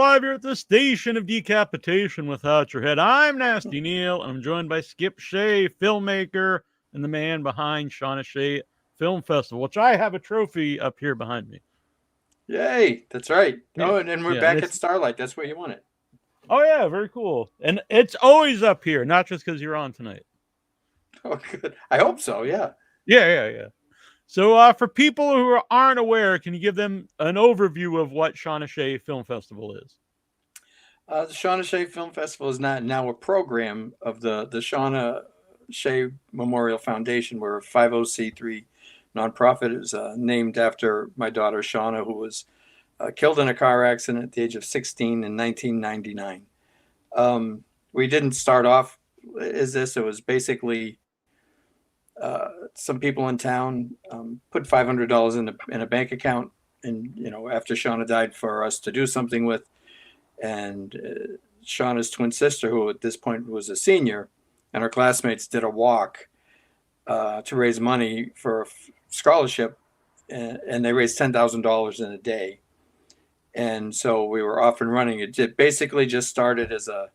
live here at the Station of Decapitation Without Your Head. I'm Nasty Neil, and I'm joined by Skip Shea, filmmaker, and the man behind Shawna Shea Film Festival, which I have a trophy up here behind me. Yay, that's right. Yeah, Oh, and we're yeah, and back at it's Starlight. That's where you want it. oh yeah, very cool. And it's always up here, not just because you're on tonight. Oh, good. I hope so. Yeah. Yeah. So, for people who aren't aware, can you give them an overview of what Shawna Shea Film Festival is? The Shawna Shea Film Festival is not now a program of the Shawna Shea Memorial Foundation. We're a 50c3 nonprofit. It was named after my daughter Shawna, who was killed in a car accident at the age of 16 in 1999. We didn't start off as this. It was basically some people in town put $500 in a bank account, and after Shawna died, for us to do something with. And Shawna's twin sister, who at this point was a senior, and her classmates did a walk to raise money for a scholarship, and they raised $10,000 in a day. And so we were off and running. It basically just started as a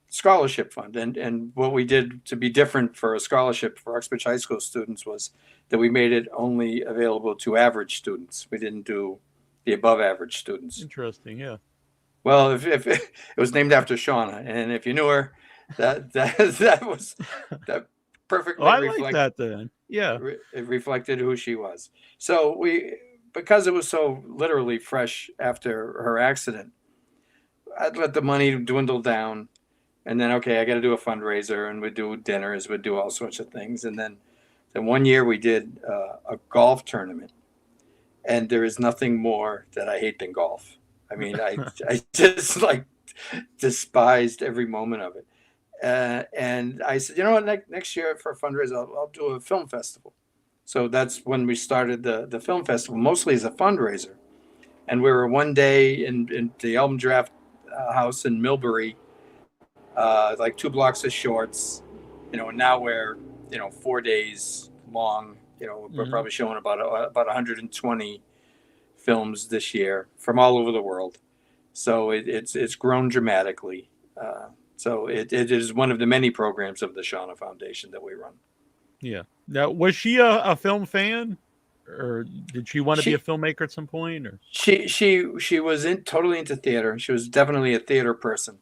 scholarship fund. And what we did to be different for a scholarship for Uxbridge High School students was that we made it only available to average students. We didn't do the above average students. Interesting, yeah. Well, if it was named after Shawna, and if you knew her, that was that perfectly I like that then. Yeah. It reflected who she was. So because it was so literally fresh after her accident, I'd let the money dwindle down, and then okay, I got to do a fundraiser, and we'd do dinners, we'd do all sorts of things, and then one year we did a golf tournament, and there is nothing more that I hate than golf. I mean, I just like despised every moment of it. And I said, you know what, next year for a fundraiser, I'll do a film festival. So that's when we started the film festival, mostly as a fundraiser. And we were one day in the Album Draft house in Millbury, like 2 blocks of shorts, and now we're, 4 days long. We're probably showing about 120 films this year from all over the world. So it's grown dramatically. So it is one of the many programs of the Shawna Foundation that we run. Yeah. Now, was she a film fan, or did she want to be a filmmaker at some point? Or she was totally into theater. She was definitely a theater person.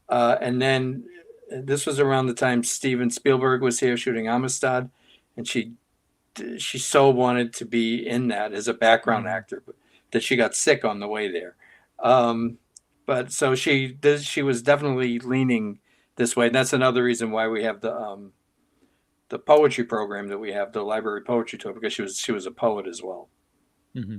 And then this was around the time Steven Spielberg was here shooting Amistad, and she so wanted to be in that as a background actor, that she got sick on the way there. But so she was definitely leaning this way, and that's another reason why we have the poetry program that we have, the library poetry tour, because she was a poet as well. Mm-hmm.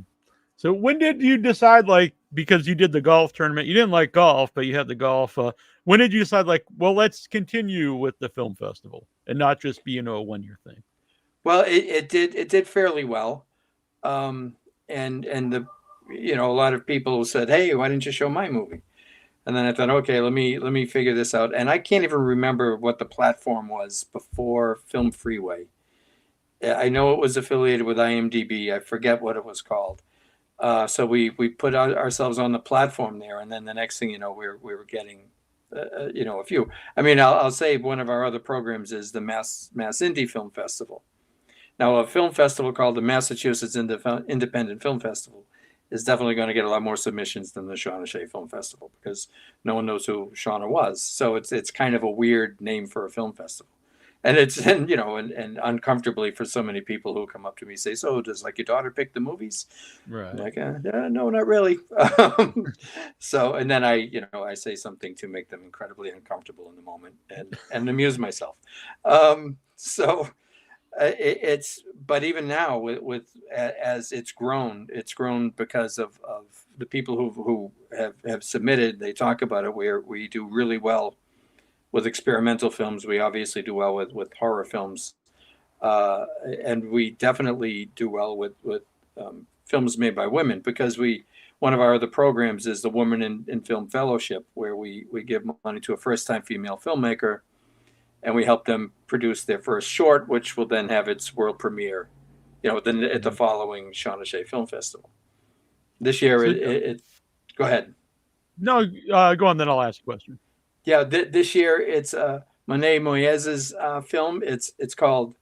So when did you decide, like, because you did the golf tournament, you didn't like golf, but you had the golf. When did you decide, like, well, let's continue with the film festival and not just be, a 1-year thing? Well, it did fairly well. And the, a lot of people said, hey, why didn't you show my movie? And then I thought, okay, let me figure this out. And I can't even remember what the platform was before Film Freeway. I know it was affiliated with IMDb. I forget what it was called. So we put ourselves on the platform there, and then the next thing you know, we were getting, a few. I mean, I'll say one of our other programs is the Mass Indie Film Festival. Now, a film festival called the Massachusetts Independent Film Festival is definitely going to get a lot more submissions than the Shawna Shea Film Festival, because no one knows who Shawna was. So it's kind of a weird name for a film festival. And and uncomfortably for so many people who come up to me say, so does like your daughter pick the movies? Right. I'm like, no, not really. So, and then I say something to make them incredibly uncomfortable in the moment and amuse myself. But even now with as it's grown because of the people who have submitted. They talk about it, where we do really well with experimental films. We obviously do well with horror films, and we definitely do well with films made by women, because one of our other programs is the Woman in Film Fellowship, where we give money to a first-time female filmmaker, and we help them produce their first short, which will then have its world premiere, then at the following Shawna Shea Film Festival. This year, go ahead. No, go on. Then I'll ask a question. Yeah, this year it's Monet Moyes's film. It's called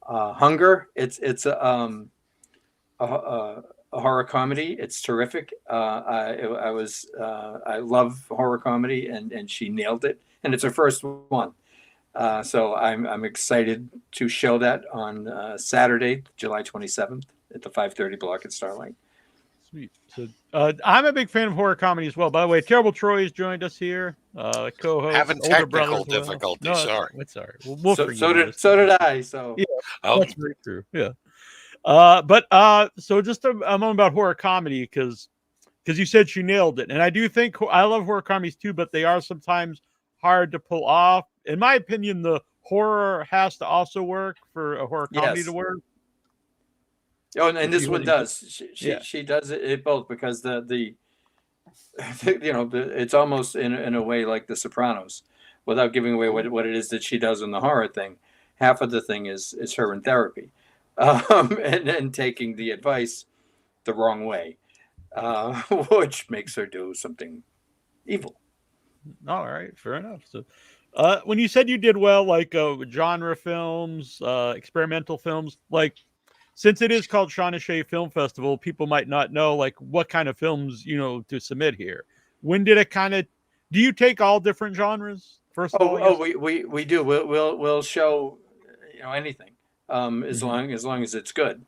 Hunger. It's a horror comedy. It's terrific. I love horror comedy, and she nailed it. And it's her first one. So I'm excited to show that on Saturday, July 27th at the 5:30 block at Starlight. Sweet. So I'm a big fan of horror comedy as well. By the way, Terrible Troy has joined us here, co-host, Having older brother technical as well. difficulties. No, Sorry. it's sorry. We'll So, forgive so you. did so did I. So Yeah, Oh, that's very true. Yeah. So just a moment about horror comedy because you said she nailed it, and I do think I love horror comedies too, but they are sometimes hard to pull off. In my opinion, the horror has to also work for a horror comedy to yes. work. Oh, and this You one had- does. Yeah. She does it both because the it's almost in a way like The Sopranos, without giving away what it is that she does in the horror thing. Half of the thing is her in therapy, and taking the advice the wrong way, which makes her do something evil. All right, fair enough. So, when you said you did well, like genre films, experimental films, like since it is called Shawna Shea Film Festival, people might not know like what kind of films to submit here. When did it kind of? Do you take all different genres? First of all, I guess? We do. We'll show anything, as Mhm. long as it's good,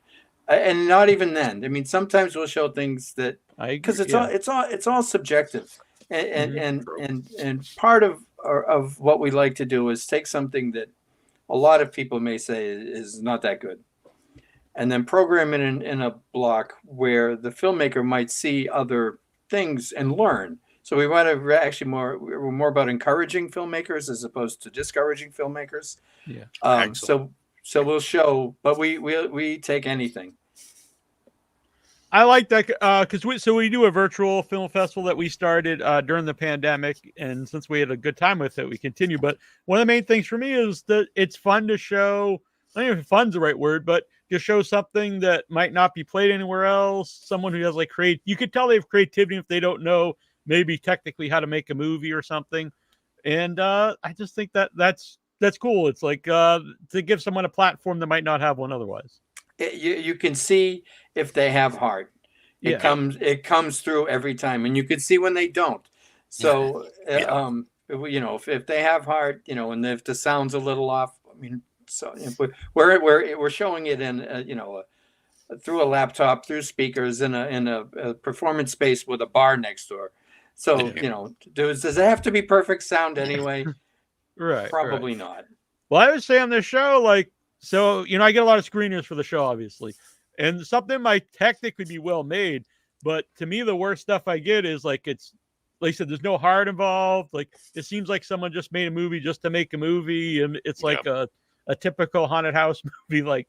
and not even then. I mean, sometimes we'll show things that because agree. Yeah. it's all subjective, and Mhm. and True. and part of what we like to do is take something that a lot of people may say is not that good, and then program it in a block where the filmmaker might see other things and learn. So we want to actually we're more about encouraging filmmakers as opposed to discouraging filmmakers. Yeah. Excellent. So we'll show, but we take anything. I like that because we do a virtual film festival that we started during the pandemic, and since we had a good time with it, we continue. But one of the main things for me is that it's fun to show. I don't know if fun's the right word, but to show something that might not be played anywhere else. Someone who has like you could tell they have creativity if they don't know maybe technically how to make a movie or something. And I just think that's cool. It's like to give someone a platform that might not have one otherwise. You can see if they have heart. Yeah. It comes through every time, and you can see when they don't. So Yeah. if they have heart, and if the sound's a little off, I mean, so we're showing it in through a laptop, through speakers, in a performance space with a bar next door. So does it have to be perfect sound anyway? Right. Probably not. Well, I would say on this show, like, so, I get a lot of screeners for the show, obviously, and something might technically be well made, but to me, the worst stuff I get is like, like I said, there's no heart involved. Like, it seems like someone just made a movie just to make a movie, and it's like a typical haunted house movie. Like,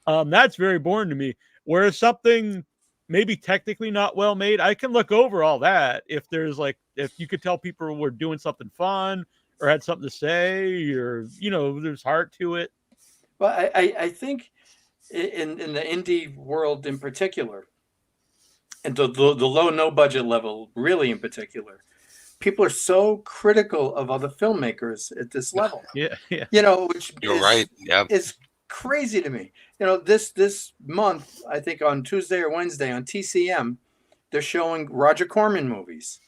that's very boring to me. Whereas something maybe technically not well made, I can look over all that if if you could tell people were doing something fun or had something to say, or there's heart to it. Well, I think in the indie world in particular, and the low no budget level really in particular, people are so critical of other filmmakers at this level. Yeah. Which You're right. Yep. is crazy to me. This month, I think on Tuesday or Wednesday on TCM, they're showing Roger Corman movies.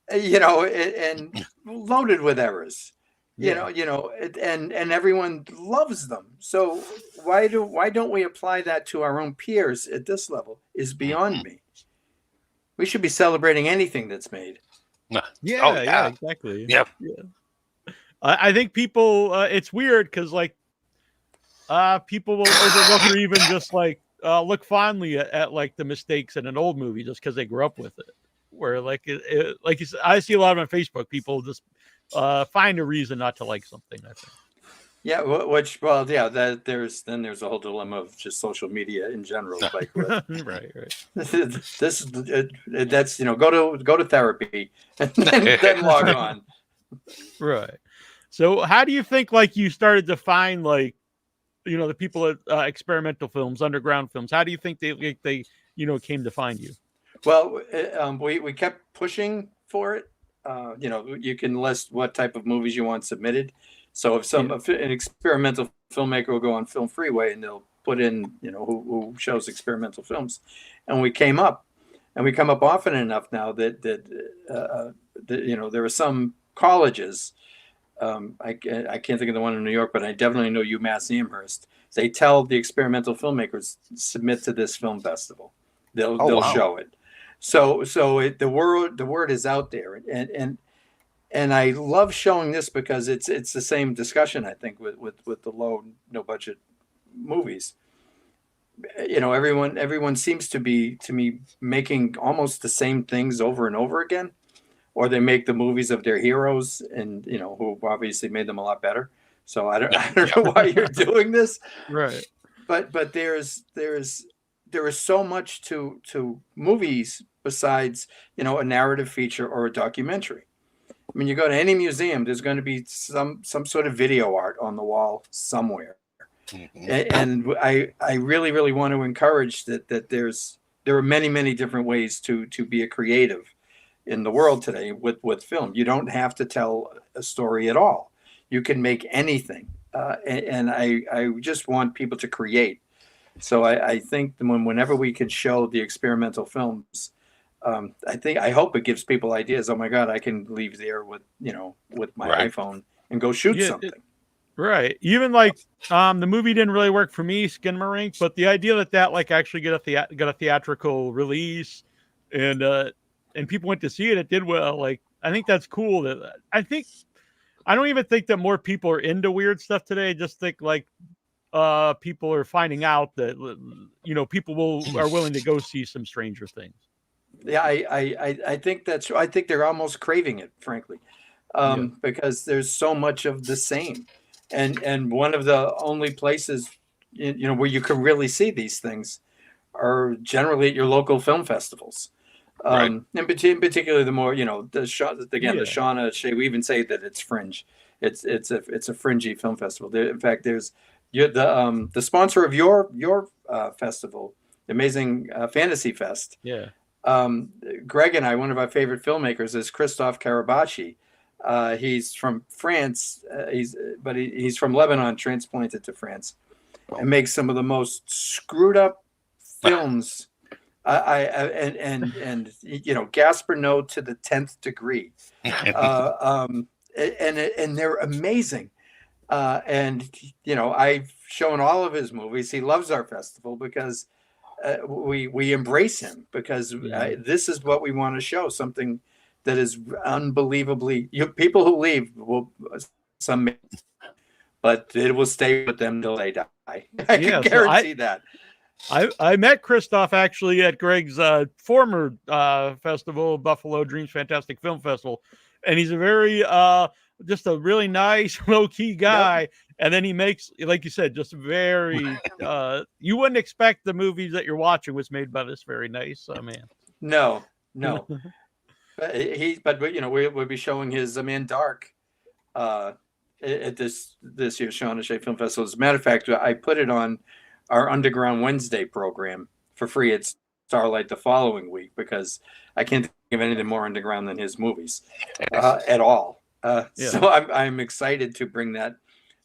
And loaded with errors. And everyone loves them. So why don't we apply that to our own peers at this level is beyond me. We should be celebrating anything that's made. Yeah, exactly. Yep. Yeah. I think people, it's weird because like people will overlook or even just like look fondly at like the mistakes in an old movie just because they grew up with it. Where like like you said, I see a lot on Facebook, people just find a reason not to like something, I think. Yeah, that there's a whole dilemma of just social media in general. Like, right. That's go to therapy and then log on. Right. So, how do you think like you started to find like the people at experimental films, underground films? How do you think they came to find you? Well, we kept pushing for it. You can list what type of movies you want submitted. So if an experimental filmmaker will go on Film Freeway and they'll put in, who shows experimental films, and we come up often enough now that there are some colleges. I can't think of the one in New York, but I definitely know UMass Amherst. They tell the experimental filmmakers, submit to this film festival. They'll show it. So the word is out there, and I love showing this because it's the same discussion, I think, with the no budget movies. Everyone seems to be, to me, making almost the same things over and over again, or they make the movies of their heroes, and who obviously made them a lot better. So I don't know why you're doing this, right? But there is so much to movies besides a narrative feature or a documentary. I mean, you go to any museum, there's going to be some sort of video art on the wall somewhere. Mm-hmm. And I really, really want to encourage that there are many, many different ways to be a creative in the world today with film. You don't have to tell a story at all. You can make anything. And I just want people to create. So I think whenever we can show the experimental films, I hope it gives people ideas. Oh my God, I can leave there with my iPhone and go shoot something. Right. Even like the movie didn't really work for me, Skinamarink, but the idea that like actually got a theatrical release and people went to see it, it did well. Like, I think that's cool. I don't even think that more people are into weird stuff today. I just think like people are finding out that people are willing to go see some stranger things. Yeah, I think that's true. I think they're almost craving it, frankly, because there's so much of the same, and one of the only places where you can really see these things are generally at your local film festivals. And particularly the more the Shawna Shea. We even say that it's fringe. It's a fringy film festival. In fact, there's the sponsor of your festival, the Amazing Fantasy Fest. Yeah. Greg and I, one of our favorite filmmakers is Christophe Karabachi. He's from France. He's from Lebanon, transplanted to France, and makes some of the most screwed up films. And Gasper No to the 10th degree, and they're amazing. I've shown all of his movies. He loves our festival because we embrace him, because this is what we want to show, something that is unbelievably. People who leave will but it will stay with them till they die. I can guarantee that. I met Christoph actually at Greg's former festival, Buffalo Dreams Fantastic Film Festival, and he's a very just a really nice, low-key guy. Yep. And then he makes, like you said, just very you wouldn't expect the movies that you're watching was made by this very nice man. No. but we'll be showing his Man Dark at this year's Shawna Shea Film Festival. As a matter of fact, I put it on our Underground Wednesday program for free at Starlight the following week, because I can't think of anything more underground than his movies at all. So I'm excited to bring that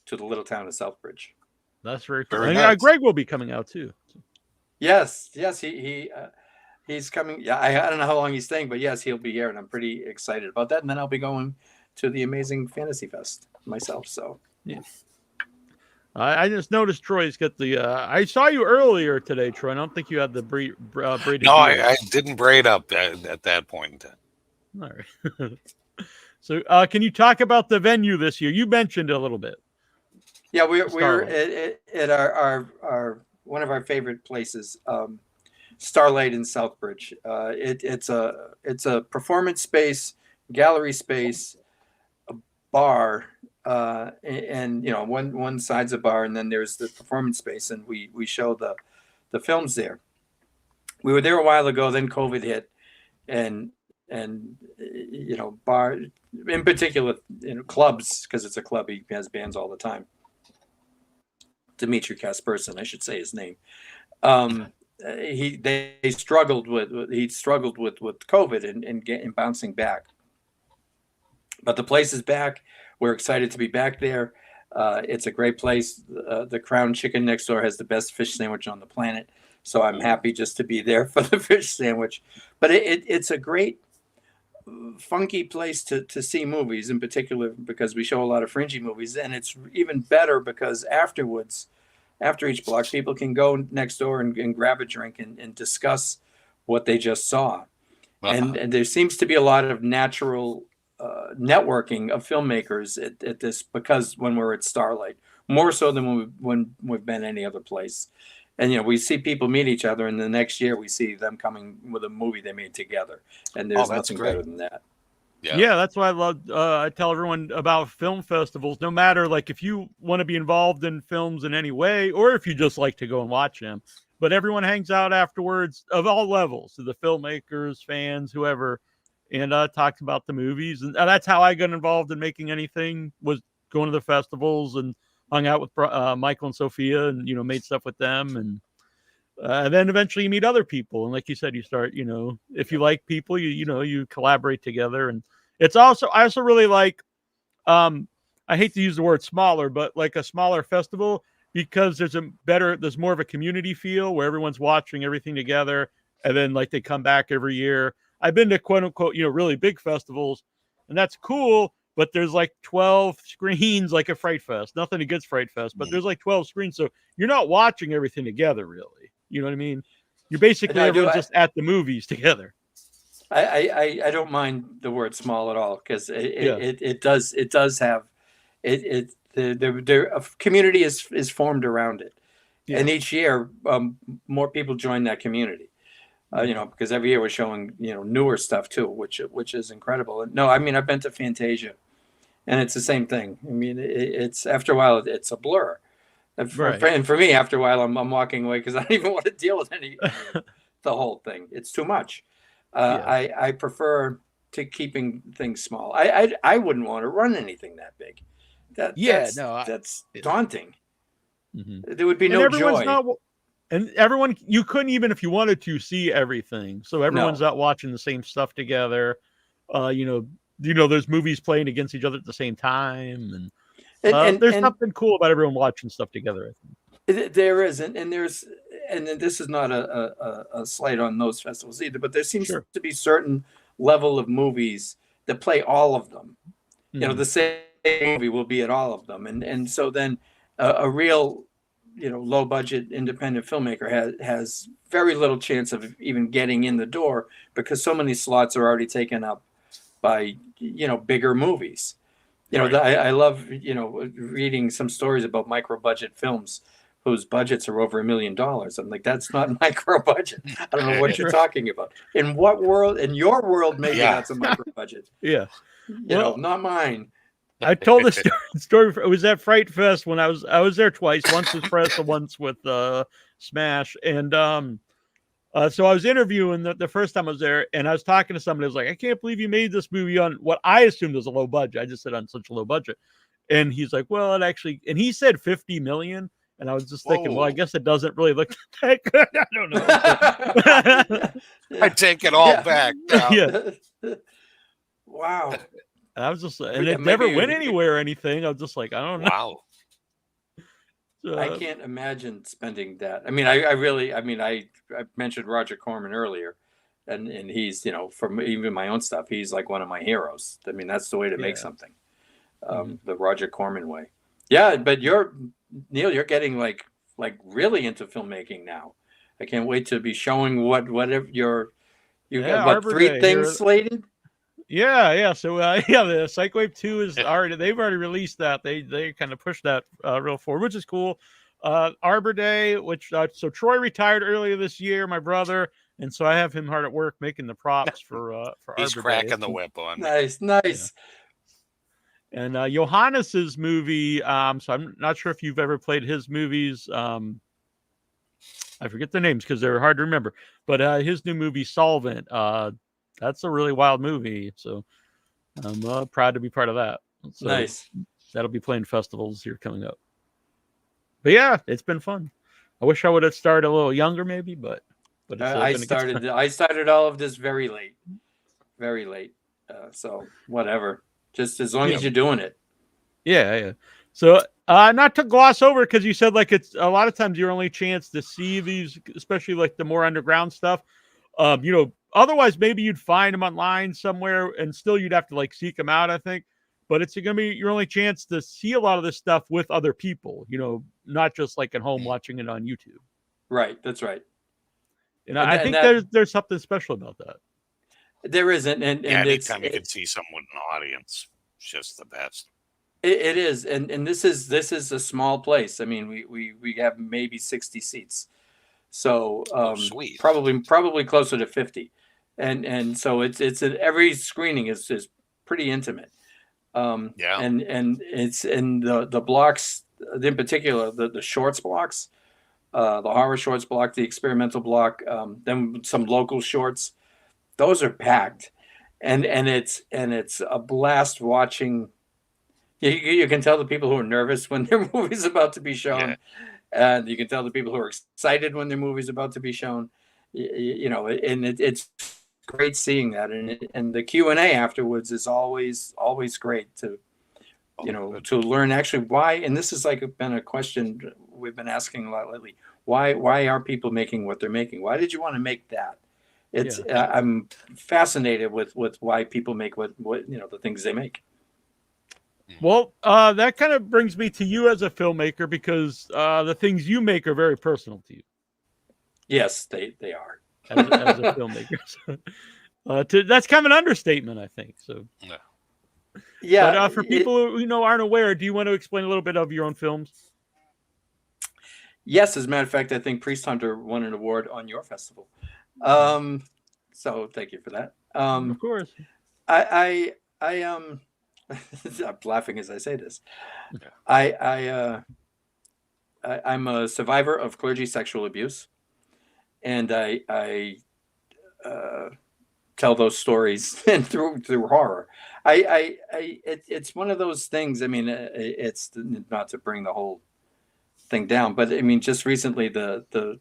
to the little town of Southbridge. That's very cool. Nice. Greg will be coming out too. Yes, he's coming. Yeah, I don't know how long he's staying, but yes, he'll be here, and I'm pretty excited about that. And then I'll be going to the Amazing Fantasy Fest myself. So yeah. I just noticed Troy's got the. I saw you earlier today, Troy. I don't think you had the braided. No, I didn't braid up at that point in time. All right. So, can you talk about the venue this year? You mentioned it a little bit. Yeah, we're at our one of our favorite places, Starlight in Southbridge. It's a performance space, gallery space, a bar. And one side's a bar, and then there's the performance space, and we show the films there. We were there a while ago, then COVID hit, and bar in particular, clubs, because it's a club. He has bands all the time. Dimitri Kasperson, I should say his name. He struggled with COVID and bouncing back. But the place is back. We're excited to be back there. It's a great place. The Crown Chicken next door has the best fish sandwich on the planet. So I'm happy just to be there for the fish sandwich. But it's a great, funky place to see movies, in particular because we show a lot of fringy movies. And it's even better because afterwards, after each block, people can go next door and grab a drink and discuss what they just saw. And there seems to be a lot of natural networking of filmmakers at this, because when we're at Starlight, more so than when we've been any other place. And we see people meet each other, and the next year we see them coming with a movie they made together, and there's nothing better than that. Yeah, that's why I love. I tell everyone about film festivals. No matter if you want to be involved in films in any way, or if you just like to go and watch them, but everyone hangs out afterwards of all levels, so the filmmakers, fans, whoever, and talks about the movies. And that's how I got involved in making anything, was going to the festivals and hung out with Michael and Sophia, and made stuff with them, and then eventually you meet other people, and like you said, you start, if you like people, you collaborate together. And it's also, I also really like, I hate to use the word smaller, but like a smaller festival, because there's more of a community feel where everyone's watching everything together, and then they come back every year. I've been to quote unquote, really big festivals, and that's cool, but there's 12 screens like a Fright Fest. Nothing against Fright Fest, but there's 12 screens, so you're not watching everything together, really. You know what I mean? You're basically everyone's just at the movies together. I don't mind the word small at all, because it does have a community is formed around it, and each year more people join that community. Because every year we're showing newer stuff too, which is incredible. And no, I mean, I've been to Fantasia, and it's the same thing. I mean, it's after a while it's a blur. And for me, after a while, I'm walking away, because I don't even want to deal with the whole thing. It's too much. I prefer to keeping things small. I wouldn't want to run anything that big. That's daunting. Mm-hmm. There would be no joy. And everyone, you couldn't, even if you wanted to, see everything. So everyone's not watching the same stuff together. There's movies playing against each other at the same time, and there's something cool about everyone watching stuff together, I think. There is, and this is not a slight on those festivals either, but there seems to be certain level of movies that play all of them. Mm-hmm. The same movie will be at all of them, and so then a real low budget independent filmmaker has very little chance of even getting in the door, because so many slots are already taken up by bigger movies. I love reading some stories about micro budget films whose budgets are over $1 million. I'm like, that's not micro budget. I don't know what you're talking about. In what world? In your world, maybe that's a micro budget. Yeah, not mine. I told this story. It was at Fright Fest when I was there twice. Once with Press, and once with Smash. And so I was interviewing the first time I was there, and I was talking to somebody. I was like, I can't believe you made this movie on what I assumed was a low budget. I just said on such a low budget. And he's like, well, it actually, and he said 50 million. And I was just thinking, well, I guess it doesn't really look that good. I don't know. I take it all back. Yeah. Wow. I was just, and it never went anywhere or anything. I was just like, I don't know. Wow. I can't imagine spending that. I mean, I mentioned Roger Corman earlier, and he's, from even my own stuff, he's like one of my heroes. I mean, that's the way to make something, the Roger Corman way. Yeah, but Neil, you're getting like really into filmmaking now. I can't wait to be showing whatever you've got 3 things slated. Yeah. So the Psychwave 2 is they've already released that. They kind of pushed that real forward, which is cool. Arbor Day, which so Troy retired earlier this year, my brother, and so I have him hard at work making the props for He's Arbor cracking Day. the whip on. Nice. And Johannes's movie, so I'm not sure if you've ever played his movies. I forget the names because they're hard to remember. But his new movie, Solvent, that's a really wild movie. So I'm proud to be part of that. So nice. That'll be playing festivals here coming up. But yeah, it's been fun. I wish I would have started a little younger, maybe, but it's, I started all of this very late. So whatever. just as long as you're doing it. Yeah. So, not to gloss over, because you said like it's a lot of times your only chance to see these, especially like the more underground stuff. Otherwise maybe you'd find them online somewhere, and still you'd have to like seek them out, I think. But it's gonna be your only chance to see a lot of this stuff with other people. Not just like at home watching it on YouTube. Right. That's right. And And I and think that there's something special about that. there isn't, and Yeah, it's anytime you can see someone in the audience, it's just the best. it is, and this is a small place. I mean, we have maybe 60 seats, so Sweet. probably closer to 50, and so it's every screening is pretty intimate. Yeah. And it's in the blocks, in particular the shorts blocks, the horror shorts block, the experimental block, then some local shorts. Those are packed, and it's a blast watching. You can tell the people who are nervous when their movie's about to be shown, and you can tell the people who are excited when their movie's about to be shown. And it's great seeing that, and the Q&A afterwards is always great to to learn actually why. And this is like been a question we've been asking a lot lately. Why are people making what they're making? Why did you want to make that? It's I'm fascinated with why people make what the things they make. Well, that kind of brings me to you as a filmmaker, because the things you make are very personal to you. Yes, they are. As a filmmaker. That's kind of an understatement, I think. So, yeah. But for people who aren't aware, do you want to explain a little bit of your own films? Yes, as a matter of fact, I think Priest Hunter won an award on your festival. So thank you for that. Of course. I'm laughing as I say this. I'm a survivor of clergy sexual abuse, and I tell those stories and through horror. It's one of those things. I mean, it's not to bring the whole thing down, but I mean, just recently the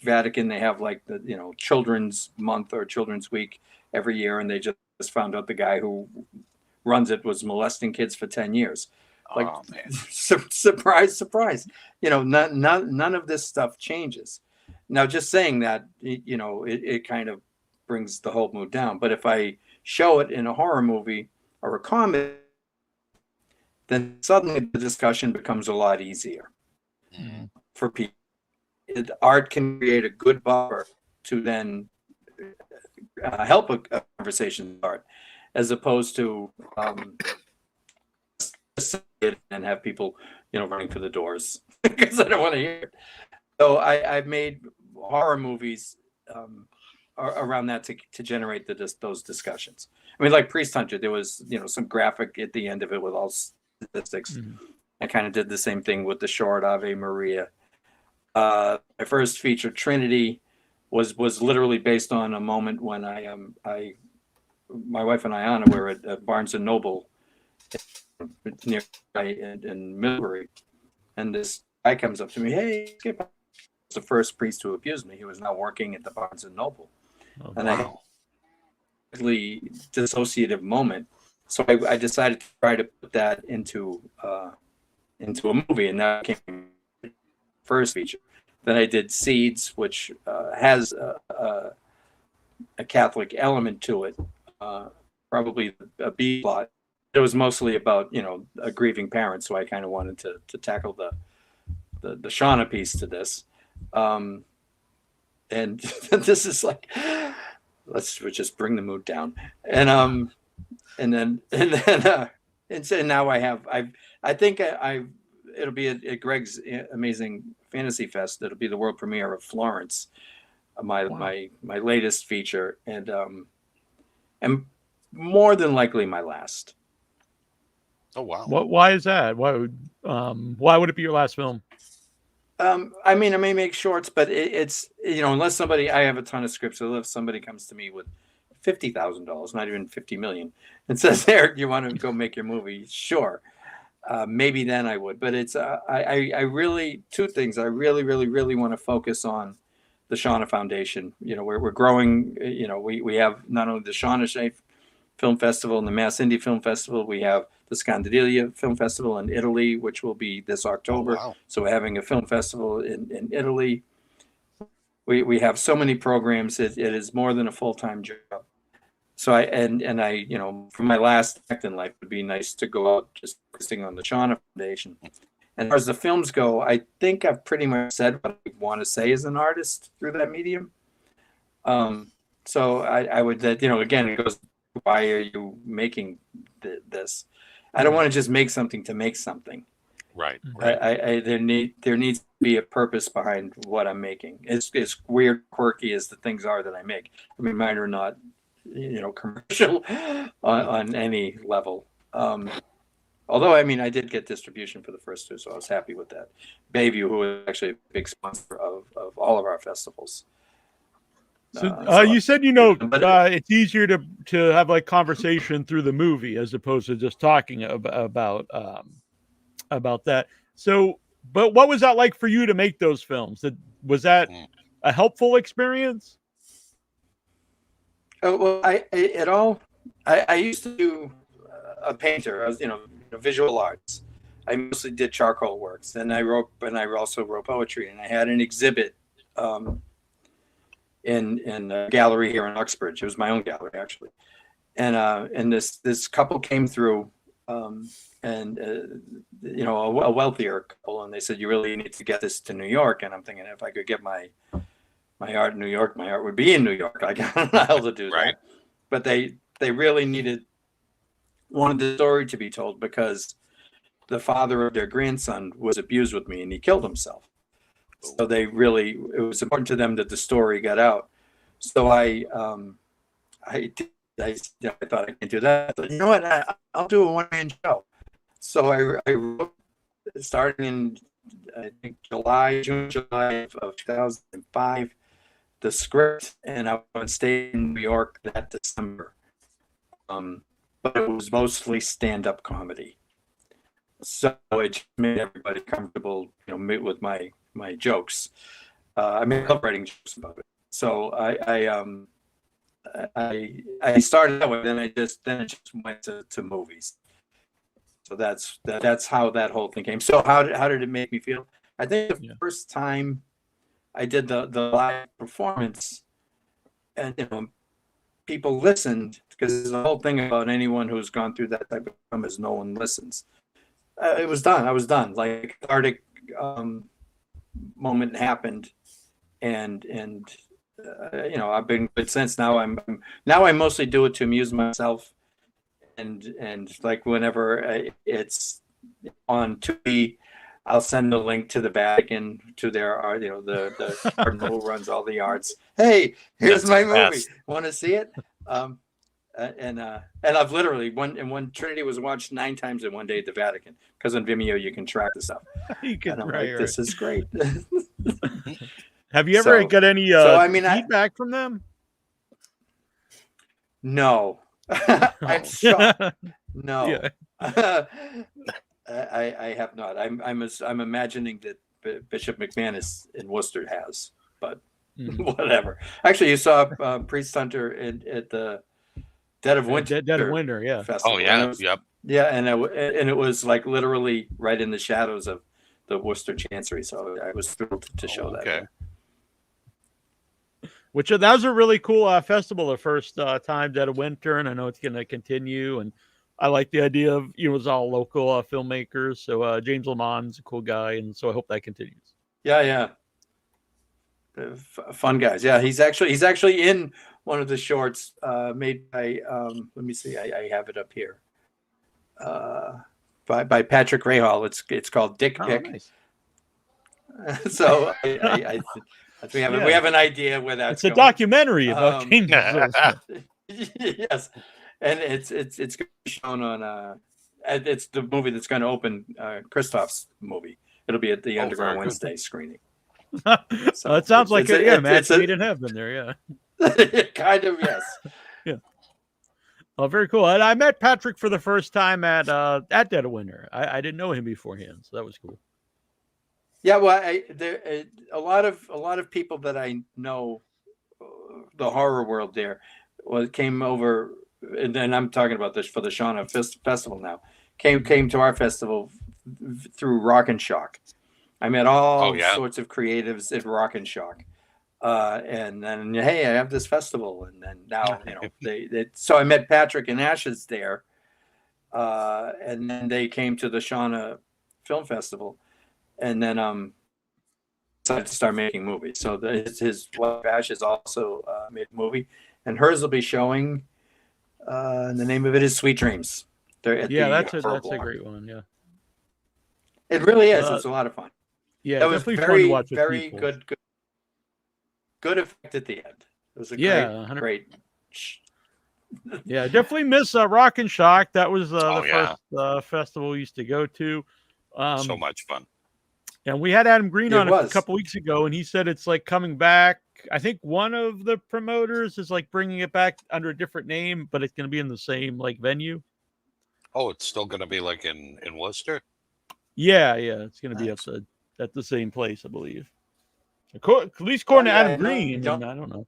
Vatican, they have like the Children's Month or Children's Week every year, and they just found out the guy who runs it was molesting kids for 10 years. Like, oh, man. surprise. None of this stuff changes. Now, just saying that, it kind of brings the whole mood down. But if I show it in a horror movie or a comedy, then suddenly the discussion becomes a lot easier for people. Art can create a good buffer to then help a conversation start, as opposed to and have people running for the doors because I don't want to hear it. So I've made horror movies around that to generate those discussions. I mean, like Priest Hunter, there was some graphic at the end of it with all statistics. I kind of did the same thing with the short Ave Maria. My first feature, Trinity, was literally based on a moment when my wife and Ayana were at Barnes and Noble near in Millbury, and this guy comes up to me, "Hey, Skip, I was the first priest to abuse me. He was now working at the Barnes and Noble." And I had a really dissociative moment, so I decided to try to put that into a movie, and that became the first feature. Then I did Seeds, which has a Catholic element to it, probably a B plot. It was mostly about a grieving parent, so I kind of wanted to tackle the Shawna piece to this, and this is like, let's just bring the mood down, and now I think it'll be at Greg's Amazing Fantasy Fest. It'll be the world premiere of Florence, my latest feature, and more than likely my last. Oh wow! Why is that? Why would it be your last film? I mean, I may make shorts, but it's unless somebody, I have a ton of scripts. So if somebody comes to me with $50,000, not even 50 million, and says, "There, you want to go make your movie?" Sure, maybe then I would. But it's I really, two things. I really want to focus on the Shawna Foundation. We're growing. We have not only the Shawna Shea Film Festival and the Mass Indie Film Festival. We have the Scandilia Film Festival in Italy, which will be this October. wow. So we're having a film festival in Italy. We have so many programs. It is more than a full-time job. So I for my last act in life, it would be nice to go out just focusing on the Shawna Foundation. And as far as the films go, I think I've pretty much said what I want to say as an artist through that medium. So I would that again, it goes, why are you making this? I don't want to just make something to make something. Right. There needs to be a purpose behind what I'm making. It's weird, quirky as the things are that I make. I mean, mine are not, commercial on any level. Although, I mean, I did get distribution for the first two, so I was happy with that. Bayview, who is actually a big sponsor of all of our festivals. So you said, it's easier to have like conversation through the movie as opposed to just talking about that. So, but what was that like for you to make those films? Was that a helpful experience? Oh, well, I used to do a painter. I was, visual arts. I mostly did charcoal works. And I also wrote poetry. And I had an exhibit in a gallery here in Uxbridge. It was my own gallery, actually. And this couple came through, a wealthier couple, and they said, you really need to get this to New York. And I'm thinking, if I could get my art in New York, my art would be in New York. I don't know how to do Right. that. But they really wanted the story to be told because the father of their grandson was abused with me and he killed himself. So it was important to them that the story got out. So I thought I can do that. But you know what? I'll do a one-man show. So I wrote, starting in, I think, June, July of 2005, the script, and I went stay in New York that December. But it was mostly stand-up comedy. So it just made everybody comfortable, with my jokes. I love writing jokes about it. So I started that way, then it just went to movies. So that's how that whole thing came. So how did it make me feel? I think the first time I did the live performance, and people listened, because the whole thing about anyone who's gone through that type of film is no one listens. It was done. I was done. Like a cathartic moment happened, and I've been good since. Now I mostly do it to amuse myself, and like whenever it's on TV, I'll send the link to the Vatican, to their art, the cardinal who runs all the arts. Hey, here's my movie. Want to see it? And I've literally one Trinity was watched 9 times in one day at the Vatican, because on Vimeo you can track the stuff. This is great. Have you ever got any feedback from them? No. I'm shocked. No. Yeah. I have not. I'm imagining that Bishop McManus in Worcester has, but whatever. Actually, you saw Priest Hunter at the Dead of Winter. Dead of Winter, yeah. Festival. Oh yeah, yep. Yeah, and it was like literally right in the shadows of the Worcester Chancery, so I was thrilled to show that. Okay. Which that was a really cool festival the first time, Dead of Winter, and I know it's going to continue. And I like the idea of it's all local filmmakers. So James Lamont's a cool guy, and so I hope that continues. Yeah. Fun guys. Yeah, he's actually in one of the shorts made by let me see, I have it up here. By Patrick Rahal. It's called Dick Pic. Nice. So I we have an idea where that's going. A documentary about James. Yes, and it's going to be shown on it's the movie that's going to open Christoph's movie. It'll be at the Underground Wednesday screening. So it sounds like a match made in heaven there. Yeah. Kind of, yes. Yeah. Oh, very cool. And I met Patrick for the first time at Dead of Winter. I didn't know him beforehand, so that was cool. Yeah, well, a lot of people that I know, the horror world there, came over and then I'm talking about this for the Shawna Festival now, came to our festival through Rock and Shock. I met all sorts of creatives at Rock and Shock. And then, hey, I have this festival. And then now, so I met Patrick and Ashes there. And then they came to the Shawna Film Festival. And then decided to start making movies. So his wife Ashes also made a movie. And hers will be showing, and the name of it is Sweet Dreams. That's a great one, yeah. It really is. It's a lot of fun. Yeah, that was very, very good effect at the end. It was a great. Yeah, definitely miss Rock and Shock. That was the first festival we used to go to. So much fun. And we had Adam Green on a couple weeks ago, and he said it's like coming back. I think one of the promoters is like bringing it back under a different name, but it's going to be in the same like venue. Oh, it's still going to be like in Worcester? Yeah, it's going to be at the same place, I believe. At least according to Adam Green. I don't know.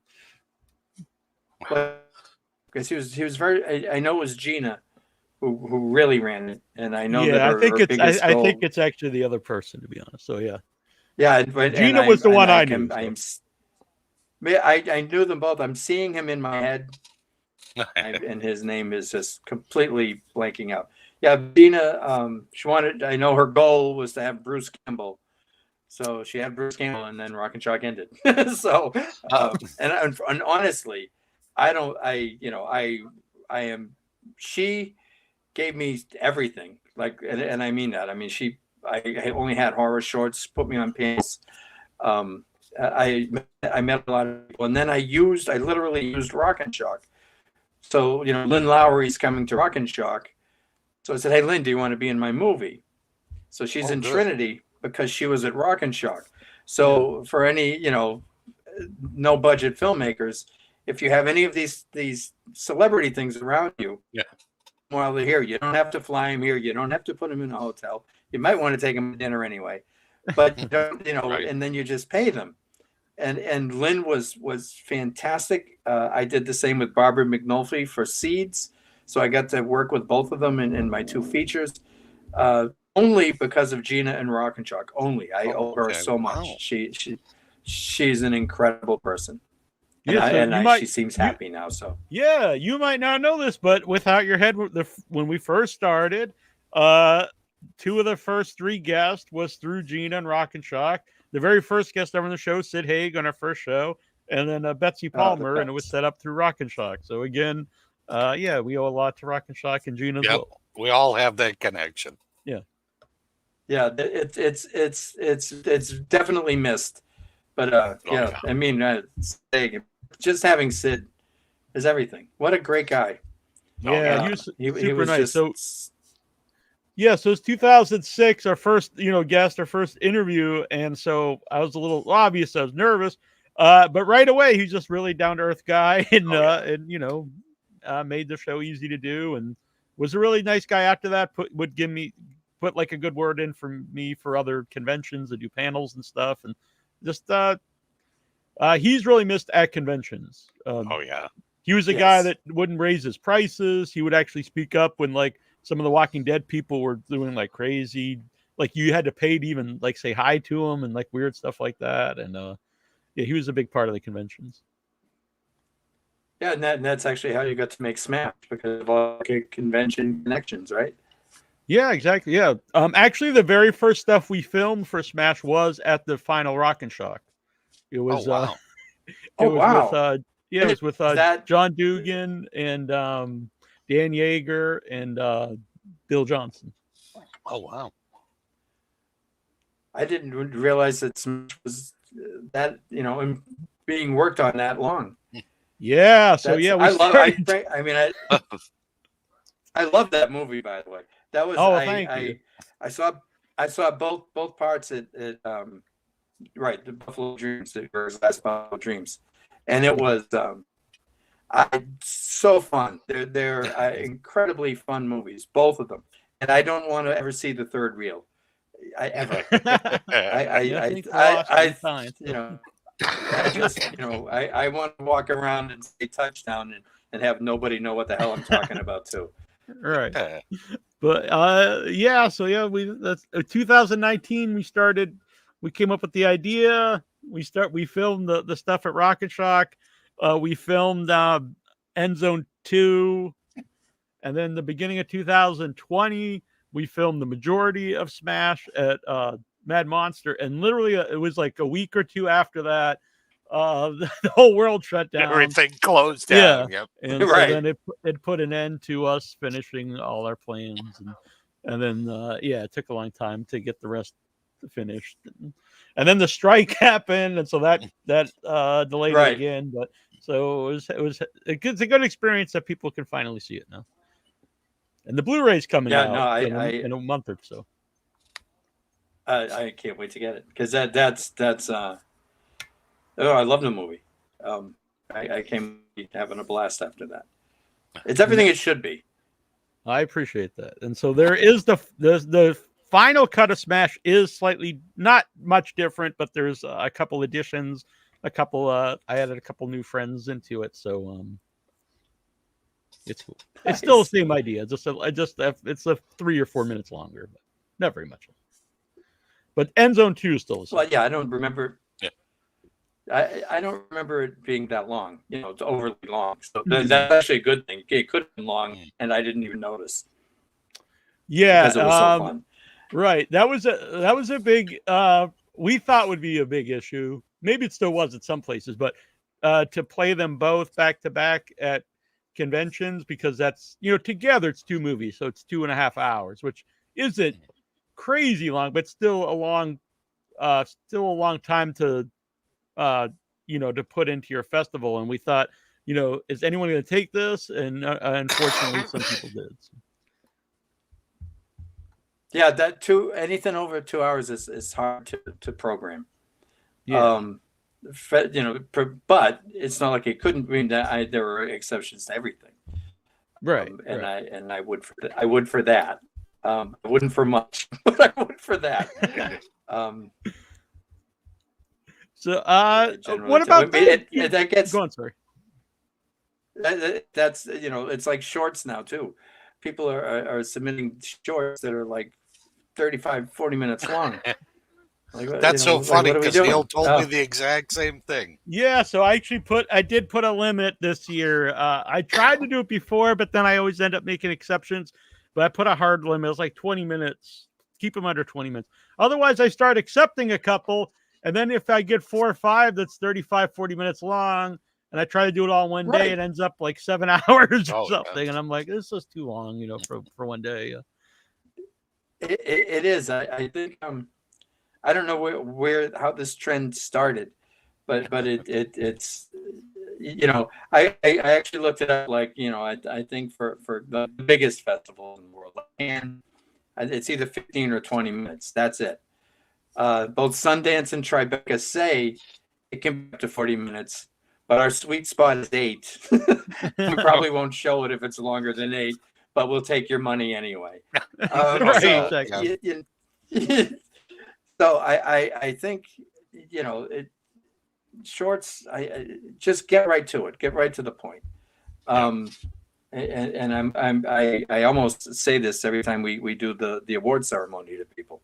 Because he was very. I know it was Gina who really ran it, and I know that I think it's actually the other person, to be honest. So Gina was the one I knew. I knew them both. I'm seeing him in my head, and his name is just completely blanking out. Yeah, Gina. She wanted. I know her goal was to have Bruce Campbell. So she had Bruce Campbell, and then Rock and Shock ended. So, and honestly, she gave me everything. Like, and I mean that. I mean, I only had horror shorts, put me on pants. I met a lot of people, and then I literally used Rock and Shock. So, Lynn Lowry's coming to Rock and Shock. So I said, hey, Lynn, do you want to be in my movie? So she's in Trinity because she was at Rock and Shock. So for any, no budget filmmakers, if you have any of these celebrity things around you, while they're here, you don't have to fly them here. You don't have to put them in a hotel. You might want to take them to dinner anyway, but right. And then you just pay them. And Lynn was fantastic. I did the same with Barbara McNulty for Seeds. So I got to work with both of them in my two features. Only because of Gina and Rock and Shock. Only. I owe her so much. Wow. She's an incredible person. She seems happy now. So you might not know this, but Without Your Head, when we first started, two of the first three guests was through Gina and Rock and Shock. The very first guest ever on the show, Sid Haig, on our first show, and then Betsy Palmer, and it was set up through Rock and Shock. So again, we owe a lot to Rock and Shock and Gina as well. We all have that connection. Yeah, it's definitely missed, but I mean, just having Sid is everything. What a great guy! Yeah, he was super nice. So it's 2006, our first guest, our first interview, and so I was a little obvious. I was nervous, but right away he's just really down to earth guy, and made the show easy to do, and was a really nice guy. After that, put like a good word in for me for other conventions and do panels and stuff, and just he's really missed at conventions. He was a guy that wouldn't raise his prices. He would actually speak up when like some of the Walking Dead people were doing like crazy, like you had to pay to even like say hi to him and like weird stuff like that. And he was a big part of the conventions. Yeah, and that's actually how you got to make Smash, because of all convention connections, right? Yeah, exactly. Yeah. Actually, the very first stuff we filmed for Smash was at the final Rock and Shock. It was. It was with John Dugan and Dan Yeager and Bill Johnson. Oh wow! I didn't realize that Smash was that being worked on that long. Yeah. So I love that movie, by the way. That was thank you. I saw both parts at the Buffalo Dreams, last Buffalo Dreams, and it was so fun. They're incredibly fun movies, both of them, and I don't want to ever see the third reel. I want to walk around and say touchdown and have nobody know what the hell I'm talking about too. Right. Yeah. But that's 2019. We came up with the idea. We filmed the stuff at Rocket Shock. We filmed End Zone 2, and then the beginning of 2020 we filmed the majority of Smash at Mad Monster, and literally it was like a week or two after that the whole world shut down. Everything closed Yeah, down. Yep. and so Right. then it put an end to us finishing all our plans, and then it took a long time to get the rest finished, and then the strike happened, and so that delayed it Right. again. But so it's a good experience that people can finally see it now, and the Blu-ray's coming Yeah, out no, in a month or so. I can't wait to get it because that's I love the movie. I came having a blast after that. It's everything it should be. I appreciate that. And so there is the final cut of Smash is slightly not much different, but there's a couple additions, I added a couple new friends into it, so it's cool. It's still the same idea. It's a 3 or 4 minutes longer, but not very much. But End Zone 2 is still the same. Well, yeah, I don't remember. Yeah. I don't remember it being that long. It's overly long. So that's actually a good thing. It could have been long, and I didn't even notice. Yeah, because it was so fun. Right. That was a big. We thought would be a big issue. Maybe it still was at some places, but to play them both back to back at conventions, because that's together it's 2 movies, so it's 2.5 hours, which isn't crazy long, but still a long time to to put into your festival. And we thought, is anyone going to take this? And unfortunately, some people did. So. Yeah, anything over 2 hours is hard to program. Yeah. But it's not like it couldn't. I mean, there were exceptions to everything. Right. And I would for that. I wouldn't for much, but I would for that. So, what about that gets? Go on, sorry. That's it's like shorts now too. People are submitting shorts that are like 35, 40 minutes long. That's so funny because Neil told me the exact same thing. Yeah, so I did put a limit this year. I tried to do it before, but then I always end up making exceptions. But I put a hard limit. It was like 20 minutes. Keep them under 20 minutes. Otherwise, I start accepting a couple. And then if I get 4 or 5, that's 35, 40 minutes long. And I try to do it all in one day. It ends up like 7 hours or something. Yeah. And I'm like, this is too long, for one day. Yeah. It is. I think I don't know how this trend started, but it's I actually looked it up. Like I think for the biggest festival in the world, and it's either 15 or 20 minutes. That's it. Both Sundance and Tribeca say it can be up to 40 minutes, but our sweet spot is 8. We probably won't show it if it's longer than 8, but we'll take your money anyway. So I think shorts. I just get right to it. Get right to the point. And I almost say this every time we do the award ceremony to people.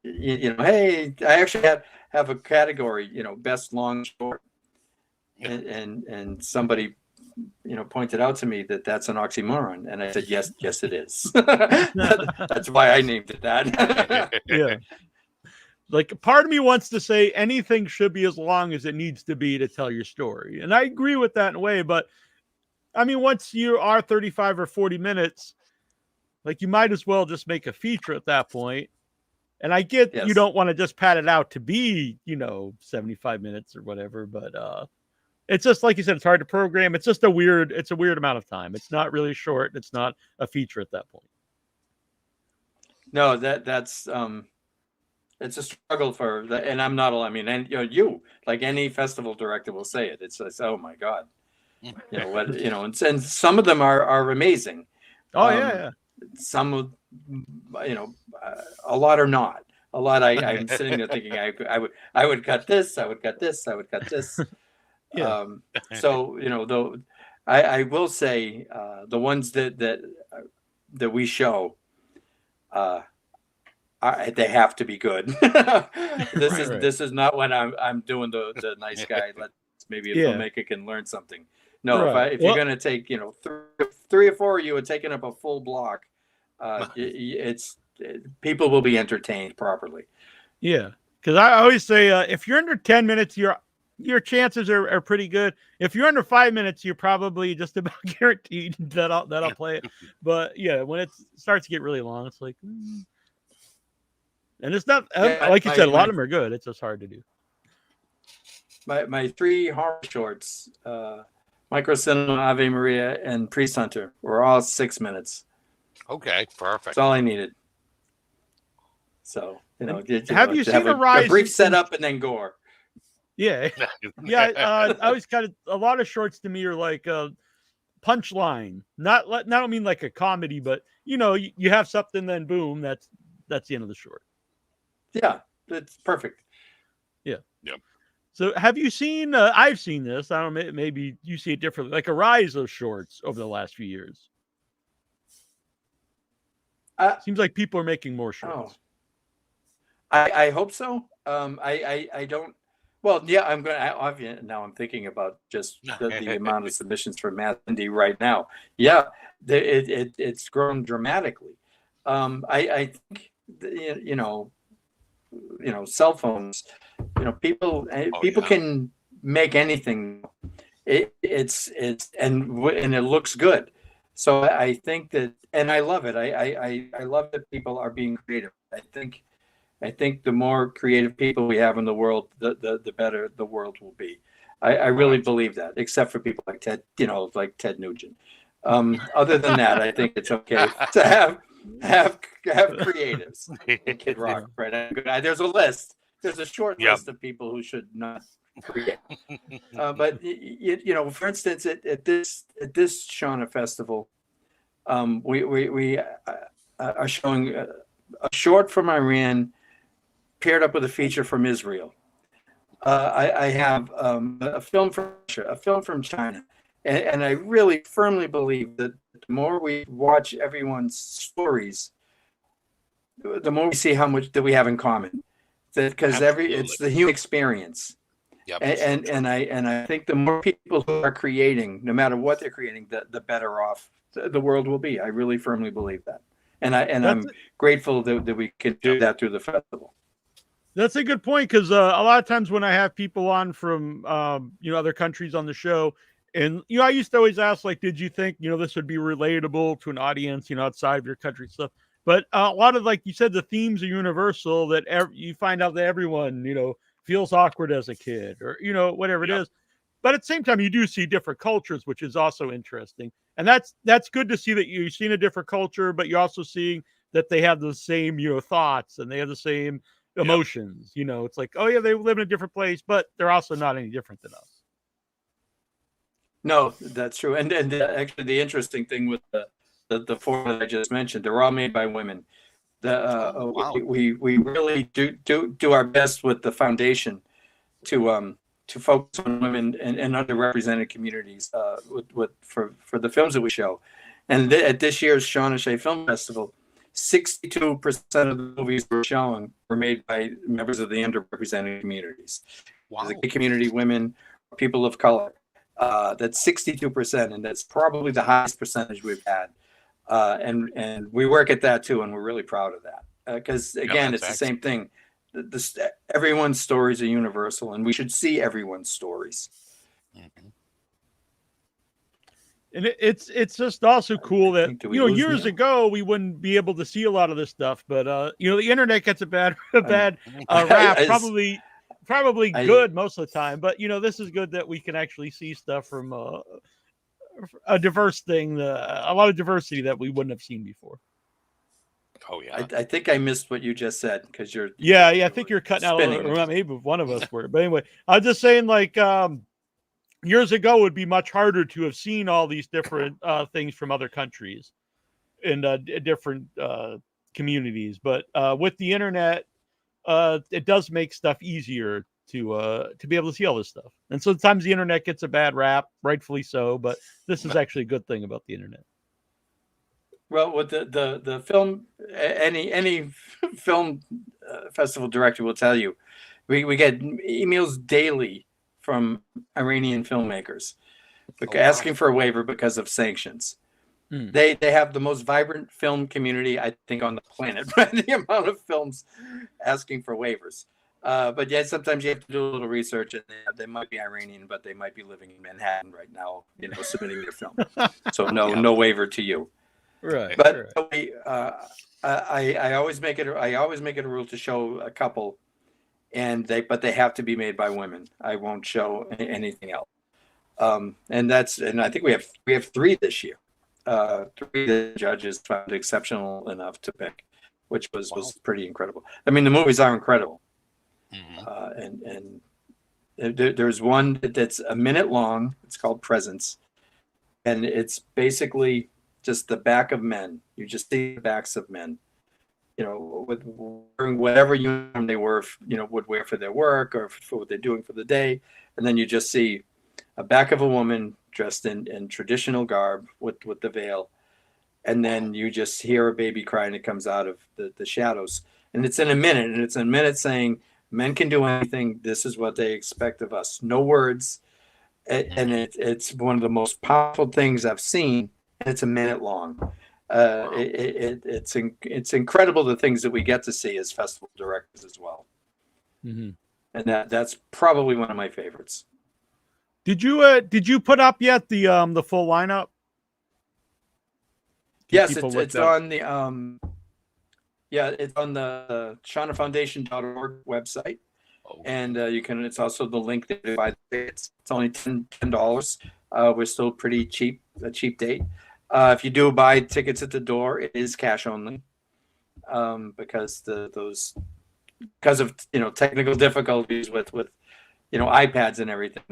Hey, I actually have a category, best long short, and somebody pointed out to me that that's an oxymoron, and I said yes it is. That's why I named it that. Yeah. Like, part of me wants to say anything should be as long as it needs to be to tell your story. And I agree with that in a way, but I mean, once you are 35 or 40 minutes, like, you might as well just make a feature at that point. And I get you don't want to just pad it out to be, 75 minutes or whatever, but it's just like you said, it's hard to program. It's just a weird amount of time. It's not really short. It's not a feature at that point. No, that's it's a struggle for that, and I'm not. I mean, and you like any festival director will say it. It's oh my god, and some of them are amazing. Oh yeah. Some of a lot are not. A lot I'm sitting there thinking I would cut this. I would cut this. I would cut this. Yeah. So though I will say the ones that we show, they have to be good. This is not when I'm doing the nice guy. Let's maybe a Yeah. filmmaker can learn something. No, Right. if you're gonna take three or four of you and taking up a full block, it's people will be entertained properly. Yeah, because I always say if you're under 10 minutes, your chances are pretty good. If you're under 5 minutes, you're probably just about guaranteed that I'll play it. But yeah, when it starts to get really long, it's like, and it's not like you said, a lot of them are good. It's just hard to do. My 3 horror shorts, Micro Cinema, Ave Maria, and Priest Hunter, were all 6 minutes. Okay, perfect. That's all I needed. So have you seen the rise? A brief setup and then gore. Yeah, yeah. I always kind of a lot of shorts to me are like a punchline. Not I don't mean like a comedy, but you have something, then boom, that's the end of the short. Yeah, it's perfect. Yeah. Yep. So have you seen? I've seen this. I don't know. Maybe you see it differently. Like a rise of shorts over the last few years. Seems like people are making more shorts. Oh. I hope so. I don't. Well, yeah, I'm going to. Now I'm thinking about just the amount of submissions for Math Indie right now. Yeah, it's grown dramatically. I think cell phones. People can make anything. It's and it looks good. So I think that, and I love it. I love that people are being creative. I think the more creative people we have in the world, the better the world will be. I really believe that, except for people like Ted, like Ted Nugent. Other than that, I think it's okay to have creatives in Kid Rock. Right? There's a list. There's a short list of people who should not create. But for instance, at this Shawna Festival, we are showing a short from Iran paired up with a feature from Israel. I have a film from Russia, a film from China, and I really firmly believe that the more we watch everyone's stories, the more we see how much that we have in common. Because it's the human experience. Yep. And I think the more people who are creating, no matter what they're creating, the better off the world will be. I really firmly believe that, and I'm grateful that we can do that through the festival. That's a good point, because a lot of times when I have people on from other countries on the show, and I used to always ask, like, did you think this would be relatable to an audience outside of your country stuff? But a lot of, like you said, the themes are universal, that you find out that everyone feels awkward as a kid, or whatever it is. But at the same time, you do see different cultures, which is also interesting, and that's good to see that you've seen a different culture, but you're also seeing that they have the same thoughts, and they have the same emotions. It's like, oh yeah, they live in a different place, but they're also not any different than us. No, that's true. And actually, the interesting thing with the 4 that I just mentioned, they're all made by women. We really do our best with the foundation to focus on women and underrepresented communities for the films that we show. And at this year's Shawna Shea Film Festival, 62% of the movies we're showing were made by members of the underrepresented communities. Wow. The gay community, women, people of color. That's 62%, and that's probably the highest percentage we've had. And we work at that too, and we're really proud of that. Because again, it's the same thing. Everyone's stories are universal, and we should see everyone's stories. Mm-hmm. And it's just also cool that years ago we wouldn't be able to see a lot of this stuff, but the internet gets a bad rap, probably good most of the time. But this is good that we can actually see stuff from a diverse thing, a lot of diversity that we wouldn't have seen before. Oh yeah, I think I missed what you just said, because you're I think you're cutting out a little, maybe one of us were, but anyway, I was just saying, like, years ago it would be much harder to have seen all these different things from other countries and different communities, but with the internet, it does make stuff easier to be able to see all this stuff. And sometimes the internet gets a bad rap, rightfully so, but this is actually a good thing about the internet. Well, with the film, any film festival director will tell you, we get emails daily from Iranian filmmakers asking for a waiver because of sanctions. They have the most vibrant film community, I think, on the planet, by the amount of films asking for waivers. But yeah, sometimes you have to do a little research, and they might be Iranian, but they might be living in Manhattan right now, submitting their film. So no waiver to you. Right. But I always make it a rule to show a couple, but they have to be made by women. I won't show anything else. And I think we have 3 this year. 3 the judges found exceptional enough to pick, which was pretty incredible. I mean, the movies are incredible. And there's one that's a minute long. It's called Presence, and it's basically just the back of men. You just see the backs of men, with wearing whatever uniform they would wear for their work or for what they're doing for the day, and then you just see a back of a woman dressed in traditional garb with the veil, and then you just hear a baby cry, and it comes out of the shadows, and it's in a minute, saying, men can do anything. This is what they expect of us. No words. And it's one of the most powerful things I've seen. And it's a minute long. It's incredible the things that we get to see as festival directors as well. Mm-hmm. And that's probably one of my favorites. Did you put up yet the full lineup? Yes, it's on the it's on the ShawnaFoundation.org website, and you can. It's also the link that you buy the tickets. It's only $10. We're still pretty cheap, a cheap date. If you do buy tickets at the door, it is cash only, because because of technical difficulties with iPads and everything.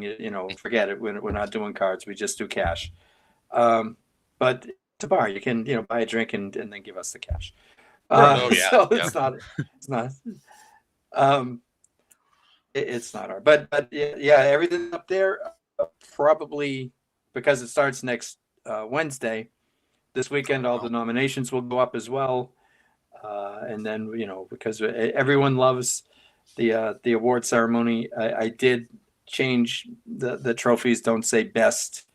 Forget it. We're not doing cards. We just do cash. But it's a bar. You can buy a drink and then give us the cash. So it's not it's not hard, but yeah, everything up there probably, because it starts next Wednesday. This weekend, all the nominations will go up as well, and then because everyone loves the award ceremony. I did change the trophies. Don't say best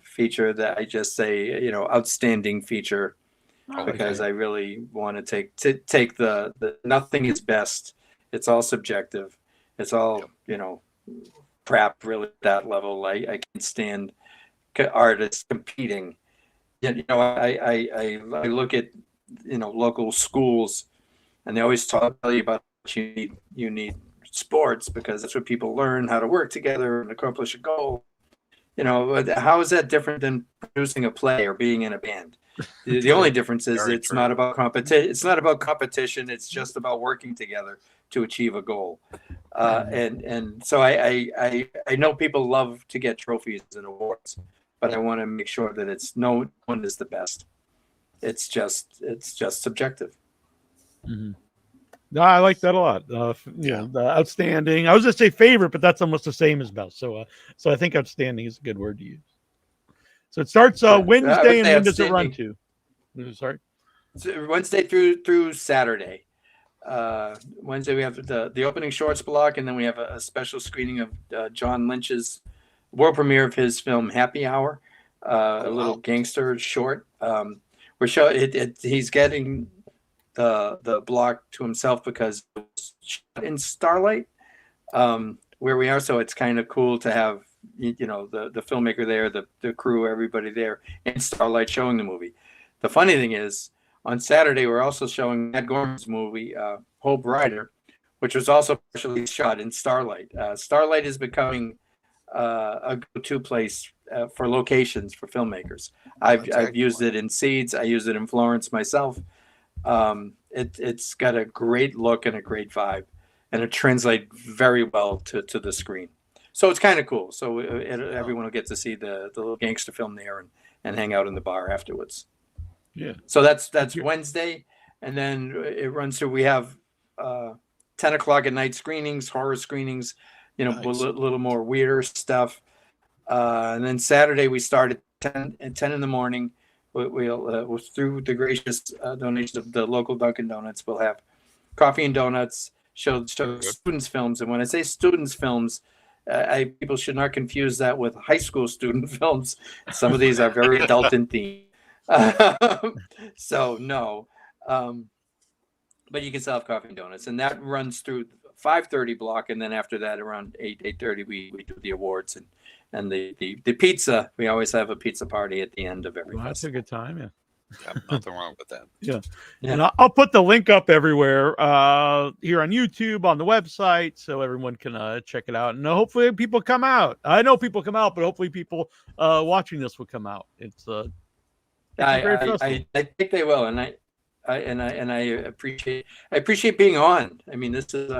feature, that I just say outstanding feature. Because I really want to take the nothing is best. It's all subjective. It's all crap. Really, at that level, I can't stand artists competing. I look at local schools, and they always tell you about you need sports, because that's what people learn how to work together and accomplish a goal. How is that different than producing a play or being in a band? The only difference is it's not about competition. It's not about competition. It's just about working together to achieve a goal. And so I know people love to get trophies and awards, but I want to make sure that no one is the best. It's just subjective. Mm-hmm. No, I like that a lot. The outstanding. I was going to say favorite, but that's almost the same as best. So I think outstanding is a good word to use. So it starts Wednesday, and when does it run to? Sorry, Wednesday through Saturday. Wednesday we have the opening shorts block, and then we have a special screening of John Lynch's world premiere of his film Happy Hour, a little gangster short. We're showing he's getting the block to himself because it was shot in starlight, where we are. So it's kind of cool to have the filmmaker there, the crew, everybody there in starlight showing the movie. The funny thing is, on Saturday we're also showing Matt Gorman's movie Hope Rider, which was also partially shot in starlight. Starlight is becoming a go-to place for locations for filmmakers. I've used it in Seeds. I used it in Florence myself. It's got a great look and a great vibe, and it translates very well to the screen. So it's kind of cool. So everyone will get to see the little gangster film there and hang out in the bar afterwards. Yeah. So that's Wednesday, and then it runs through. We have 10 10 o'clock at night screenings, horror screenings, a Nice. little more weirder stuff. And then Saturday we start at 10 in the morning. We'll through the gracious donation of the local Dunkin' Donuts, we'll have coffee and donuts, show students films. And when I say students films, people should not confuse that with high school student films. Some of these are very adult in theme. So no. But you can still have coffee and donuts, and that runs through 5:30 block, and then after that, around 8:30, we do the awards and the pizza. We always have a pizza party at the end of every. Well, that's a good time, yeah. Yeah, nothing wrong with that. Yeah. And I'll put the link up everywhere here on YouTube, on the website, so everyone can check it out. And hopefully people come out. I know people come out, but hopefully people watching this will come out. It's a great festival. I think they will, and I appreciate being on. I mean, this is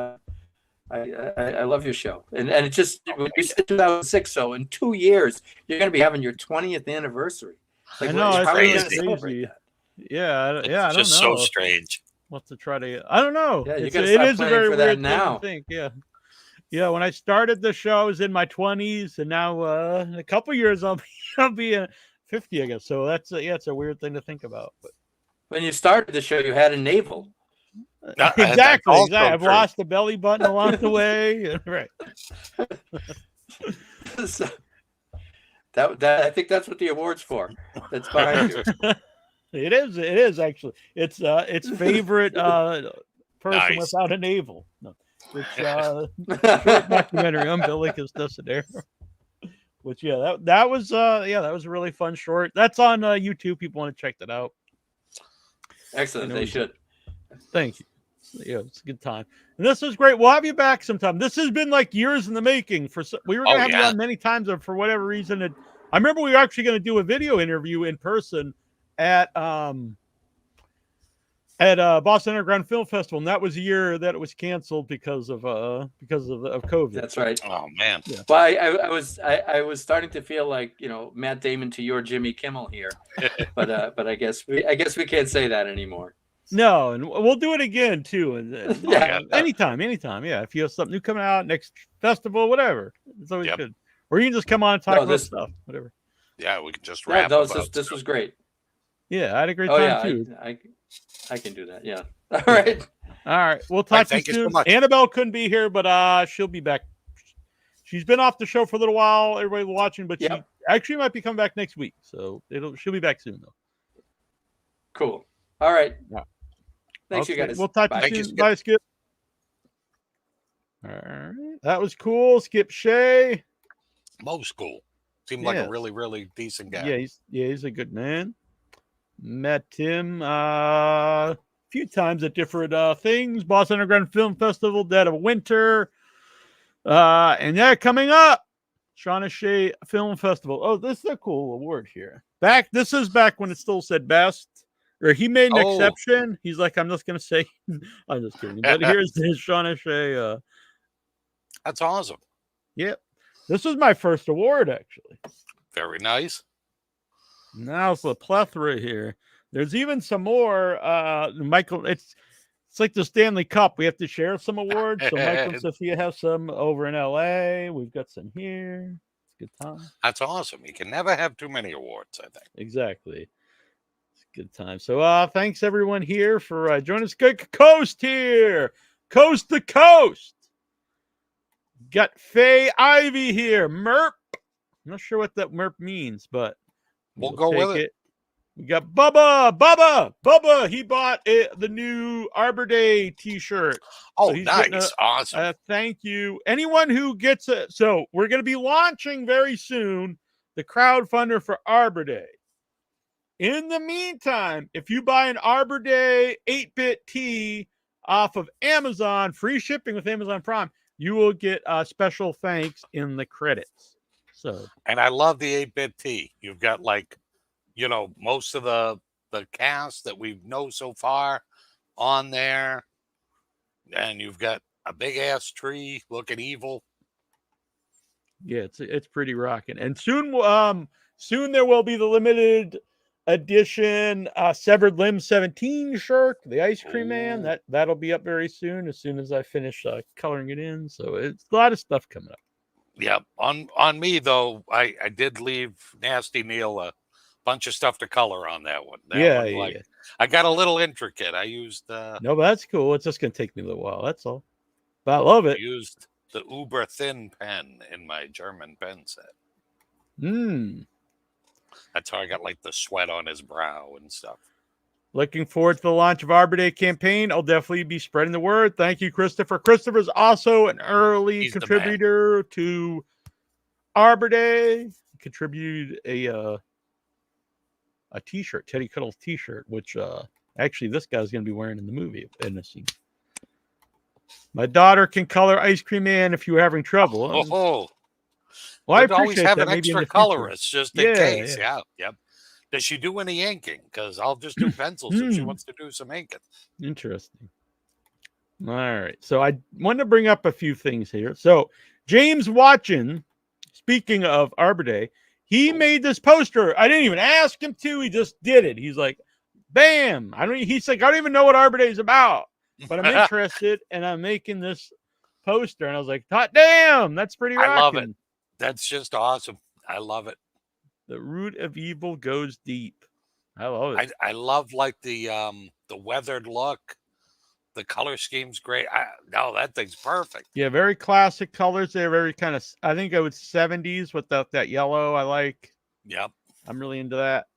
I love your show, and it just we said 2006, so in 2 years you're going to be having your 20th anniversary. Like, I know, it's crazy. Yeah, I don't know. Just so strange. What to try to? I don't know. Yeah, it is a very weird thing to think. Yeah. When I started the show, I was in my 20s, and now in a couple years I'll be 50, I guess. So that's it's a weird thing to think about. But when you started the show, you had a navel. Exactly. I've lost the belly button along the way. Right. So, that I think that's what the award's for. That's behind you. It is actually. It's favorite person without a navel. No. Which short documentary on Billy Costacero. Which that was a really fun short. That's on YouTube. People want to check that out. Excellent. They should. Thank you. Yeah, it's a good time. And this is great. We'll have you back sometime. This has been like years in the making. We were going to have you on many times, and for whatever reason, I remember we were actually going to do a video interview in person at Boston Underground Film Festival, and that was the year that it was canceled because of COVID. That's right. Oh man. Yeah. Well, I was starting to feel like Matt Damon to your Jimmy Kimmel here, but I guess we can't say that anymore. No, and we'll do it again too. And anytime. Yeah, if you have something new coming out next festival, whatever, it's always good. Or you can just come on and talk about stuff, whatever. Yeah, we can just wrap. This was great. Yeah, I had a great time too. I can do that. Yeah. All right. We'll talk to you soon. So much. Annabelle couldn't be here, but she'll be back. She's been off the show for a little while. Everybody watching, but she actually might be coming back next week. So she'll be back soon though. Cool. All right. Yeah. Thanks, you guys. We'll talk to you soon. Bye, Skip. All right. That was cool. Skip Shea. Most cool. Seemed like a really, really decent guy. Yeah, he's a good man. Met him a few times at different things. Boston Underground Film Festival, Dead of Winter. And coming up, Shawna Shea Film Festival. Oh, this is a cool award here. This is back when it still said best. Or he made an exception. He's like, I'm just going to say, I'm just kidding. But here's his Shawna Shea. That's awesome. Yep. This was my first award, actually. Very nice. Now it's a plethora here. There's even some more. Michael, it's like the Stanley Cup. We have to share some awards. So Michael and Sophia have some over in LA. We've got some here. It's a good time. That's awesome. You can never have too many awards, I think. Exactly. Good time. So thanks everyone here for joining us. Good coast here. Coast to coast. Got Faye Ivy here. Merp. I'm not sure what that merp means, but we'll go with it. We got Bubba. He bought the new Arbor Day t-shirt. Oh, so nice. Awesome. Thank you. Anyone who gets it. So we're going to be launching very soon the crowdfunder for Arbor Day. In the meantime, if you buy an Arbor Day 8-bit tee off of Amazon, free shipping with Amazon Prime, you will get special thanks in the credits. And I love the 8-bit tee. You've got most of the cast that we know so far on there, and you've got a big ass tree looking evil. Yeah, it's pretty rocking. And soon there will be the limited edition Severed Limb 17 shirt, the Ice Cream Man. Ooh. That'll be up very soon as I finish coloring it in. So it's a lot of stuff coming up. Yeah. On me though, I did leave Nasty Neil a bunch of stuff to color on that one. Yeah. I got a little intricate. I used No, but that's cool. It's just gonna take me a little while. That's all. But I love I it. used the uber thin pen in my German pen set. That's how I got like the sweat on his brow and stuff. Looking forward to the launch of Arbor Day campaign. I'll definitely be spreading the word. Thank you, Christopher. Christopher's also an early He's the contributor to Arbor Day. Contributed a T-shirt, Teddy Cuddles T-shirt, which actually this guy's going to be wearing in the movie in the scene. My daughter can color Ice Cream Man if you were having trouble. Oh, well, I always appreciate have that. an Maybe in extra the future. colorist just in case. Yeah. Yep. Does she do any inking? Because I'll just do pencils if she wants to do some inking. Interesting. All right. So I want to bring up a few things here. So James Watchin, speaking of Arbor Day, he made this poster. I didn't even ask him to. He just did it. He's like, bam. He's like, I don't even know what Arbor Day is about, but I'm interested and I'm making this poster. And I was like, hot damn, that's pretty rocking. I love it. That's just awesome. I love it. The root of evil goes deep. I love it. I love like the weathered look. The color scheme's great. No, that thing's perfect. Yeah, very classic colors. They're very kind of, I think it was 70s with that yellow. I like. Yep. I'm really into that.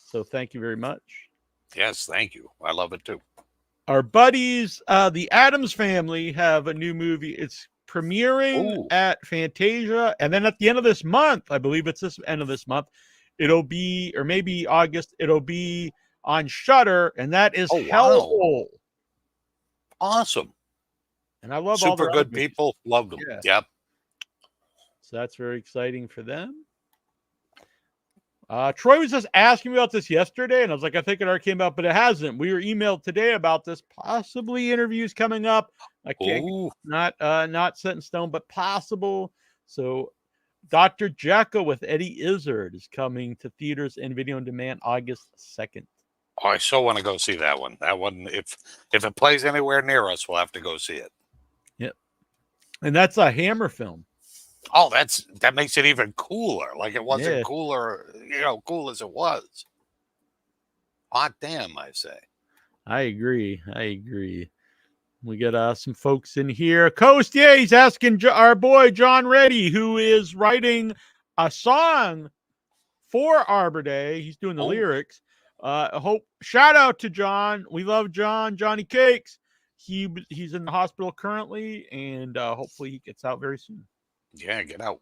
So thank you very much. Yes, thank you. I love it too. Our buddies, the Addams Family, have a new movie. It's premiering at Fantasia, and then at the end of this month, I believe it's this end of this month, it'll be, or maybe August, it'll be on Shudder, and that is Hellhole. Awesome. And I love super all the good people. Loved them. Yeah. Yep. So that's very exciting for them. Troy was just asking me about this yesterday, and I was like, I think it already came out, but it hasn't. We were emailed today about this, possibly interviews coming up. I can't, not set in stone, but possible. So Dr. Jekyll with Eddie Izzard is coming to theaters and video on demand August 2nd. Oh, I so want to go see that one. That one, if it plays anywhere near us, we'll have to go see it. Yep. And that's a Hammer film. Oh, that makes it even cooler. Like it wasn't cooler, cool as it was. Hot damn, I say. I agree. We got some folks in here. Coast, yeah, he's asking our boy John Reddy, who is writing a song for Arbor Day. He's doing the lyrics. Shout out to John. We love John, Johnny Cakes. He's in the hospital currently, and hopefully he gets out very soon. Yeah, get out.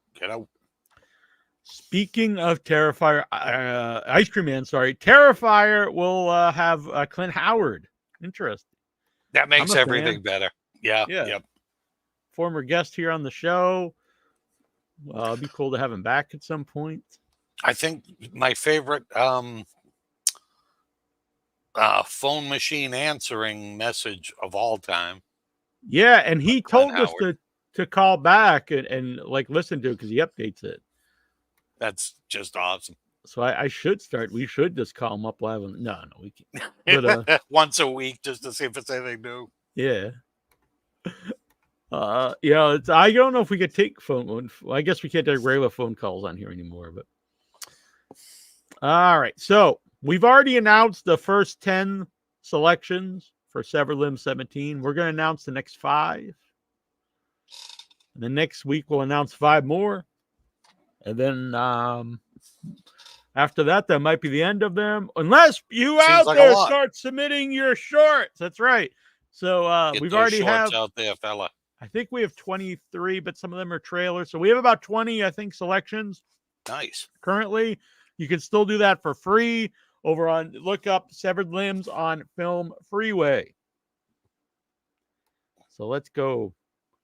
Speaking of Terrifier, Ice Cream Man, sorry, Terrifier will have Clint Howard. Interesting. That makes everything better. Yeah. Yep. Former guest here on the show. It'd be cool to have him back at some point. I think my favorite phone machine answering message of all time. Yeah, and he told us to call back and like listen to it because he updates it. That's just awesome. So I should start. We should just call him up live. No, we can't. But, once a week just to see if it's anything new. Yeah. I don't know if we could take phone. I guess we can't take regular phone calls on here anymore. But all right. So we've already announced the first 10 selections for Severed Limb 17. We're going to announce the next 5. And then next week we'll announce 5 more. And then after that might be the end of them. Unless you out there start submitting your shorts. That's right. So we've already have out there, fella. I think we have 23, but some of them are trailers. So we have about 20, I think, selections. Nice. Currently, you can still do that for free over on, look up Severed Limbs on Film Freeway. So let's go.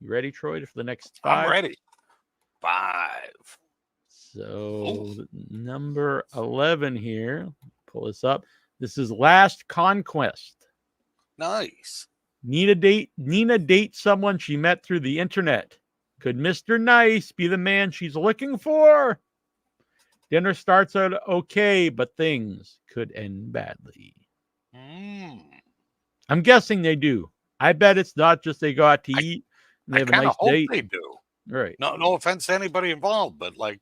You ready, Troy, for the next 5? I'm ready. 5. So number 11 here. Pull this up. This is Last Conquest. Nice. Nina dates someone she met through the internet. Could Mr. Nice be the man she's looking for? Dinner starts out okay, but things could end badly. I'm guessing they do. I bet it's not just they go out to eat and they I have a kind of nice hope date. they do. Right. No offense to anybody involved, but like,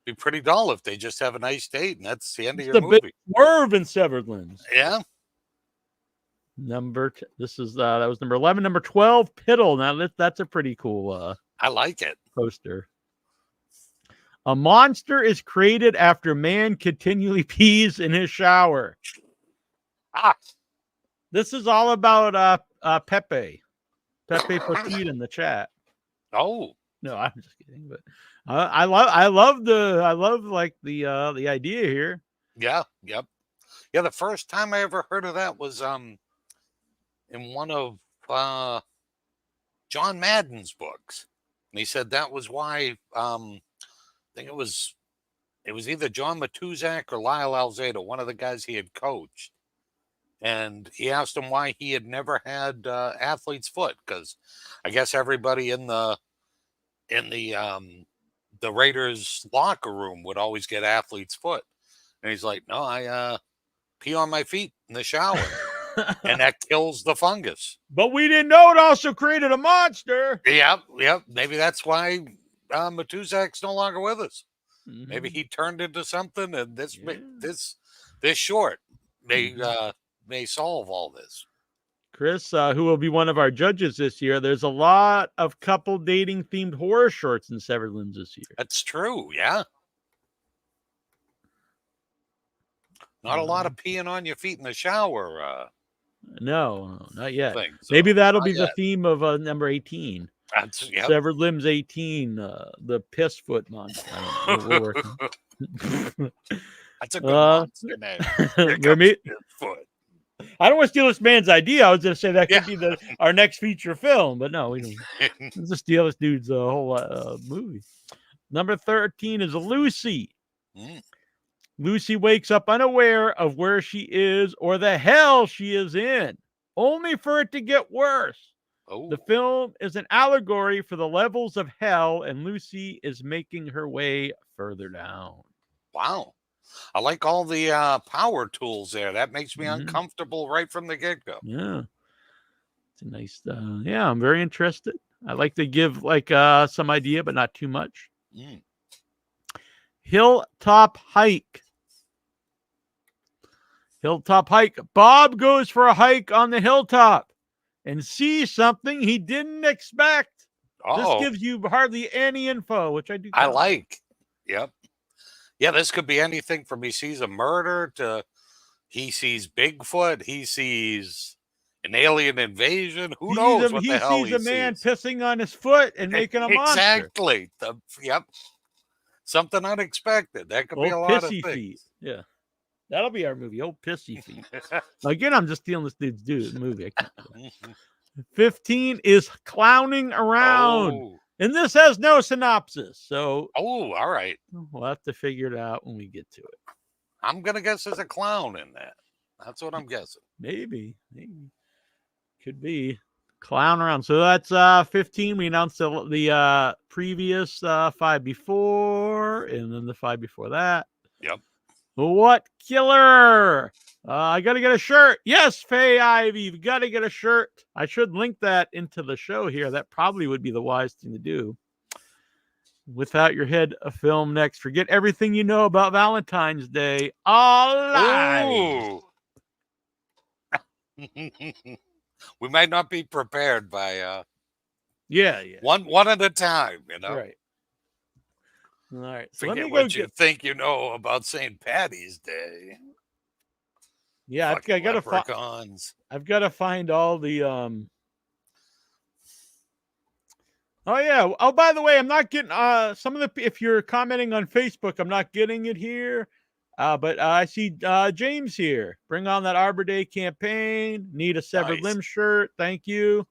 be pretty dull if they just have a nice date and that's the end of It's your the big movie. swerve in Severed Limbs. Yeah. This is that was number 11. Number 12, Piddle. Now that's a pretty cool I like it. poster. A monster is created after man continually pees in his shower. This is all about Pepe. Pepe Petit in the chat. Oh. No, I'm just kidding. But I love the idea here. Yeah. Yep. Yeah. The first time I ever heard of that was in one of John Madden's books, and he said that was why I think it was either John Matuzak or Lyle Alzado, one of the guys he had coached, and he asked him why he had never had athlete's foot, because I guess everybody in the Raiders locker room would always get athlete's foot, and he's like, no, I pee on my feet in the shower. And that kills the fungus. But we didn't know it also created a monster. Yep. Maybe that's why Matuzak's no longer with us. Mm-hmm. Maybe he turned into something, and this short may solve all this. Chris, who will be one of our judges this year, there's a lot of couple dating themed horror shorts in Severed Limbs this year. That's true. Yeah. Not a lot of peeing on your feet in the shower. No, not yet. So, maybe that'll be the theme of number 18. Yep. Severed Limbs 18, the piss foot monster. I don't know. We'll work. That's a good monster name. Foot. I don't want to steal this man's idea. I was going to say that could be our next feature film, but no, we don't. Let's just steal this dude's whole movie. Number 13 is Lucy. Lucy wakes up unaware of where she is or the hell she is in, only for it to get worse. Oh. The film is an allegory for the levels of hell, and Lucy is making her way further down. Wow. I like all the power tools there. That makes me uncomfortable right from the get-go. Yeah. It's a nice, I'm very interested. I like to give some idea, but not too much. Hilltop Hike. Hilltop Hike. Bob goes for a hike on the hilltop and sees something he didn't expect. This gives you hardly any info, which I do. I like. Yep. Yeah, this could be anything from he sees a murder to he sees Bigfoot. He sees an alien invasion. Who knows what the hell he sees? He sees a man pissing on his foot and making a monster. Exactly. Yep. Something unexpected. That could be a lot of things. Feet. Yeah. That'll be our movie, Old Pissy Feet. Again, I'm just stealing this dude's movie. 15 is Clowning Around. Oh. And this has no synopsis. So, all right. We'll have to figure it out when we get to it. I'm going to guess there's a clown in that. That's what I'm guessing. Maybe. Could be. Clown Around. So that's 15. We announced the previous 5 before, and then the 5 before that. Yep. What killer? I got to get a shirt. Yes, Faye Ivy, you've got to get a shirt. I should link that into the show here. That probably would be the wise thing to do. Without Your Head, a film next. Forget everything you know about Valentine's Day. Alive. We might not be prepared by yeah. One at a time, you know. Right. All right. So forget what you think you know about St. Patty's Day. Yeah, I've got to find all the Oh yeah. Oh, by the way, I'm not getting some of the if you're commenting on Facebook, I'm not getting it here. But I see James here. Bring on that Arbor Day campaign. Need a Severed Limb shirt. Thank you.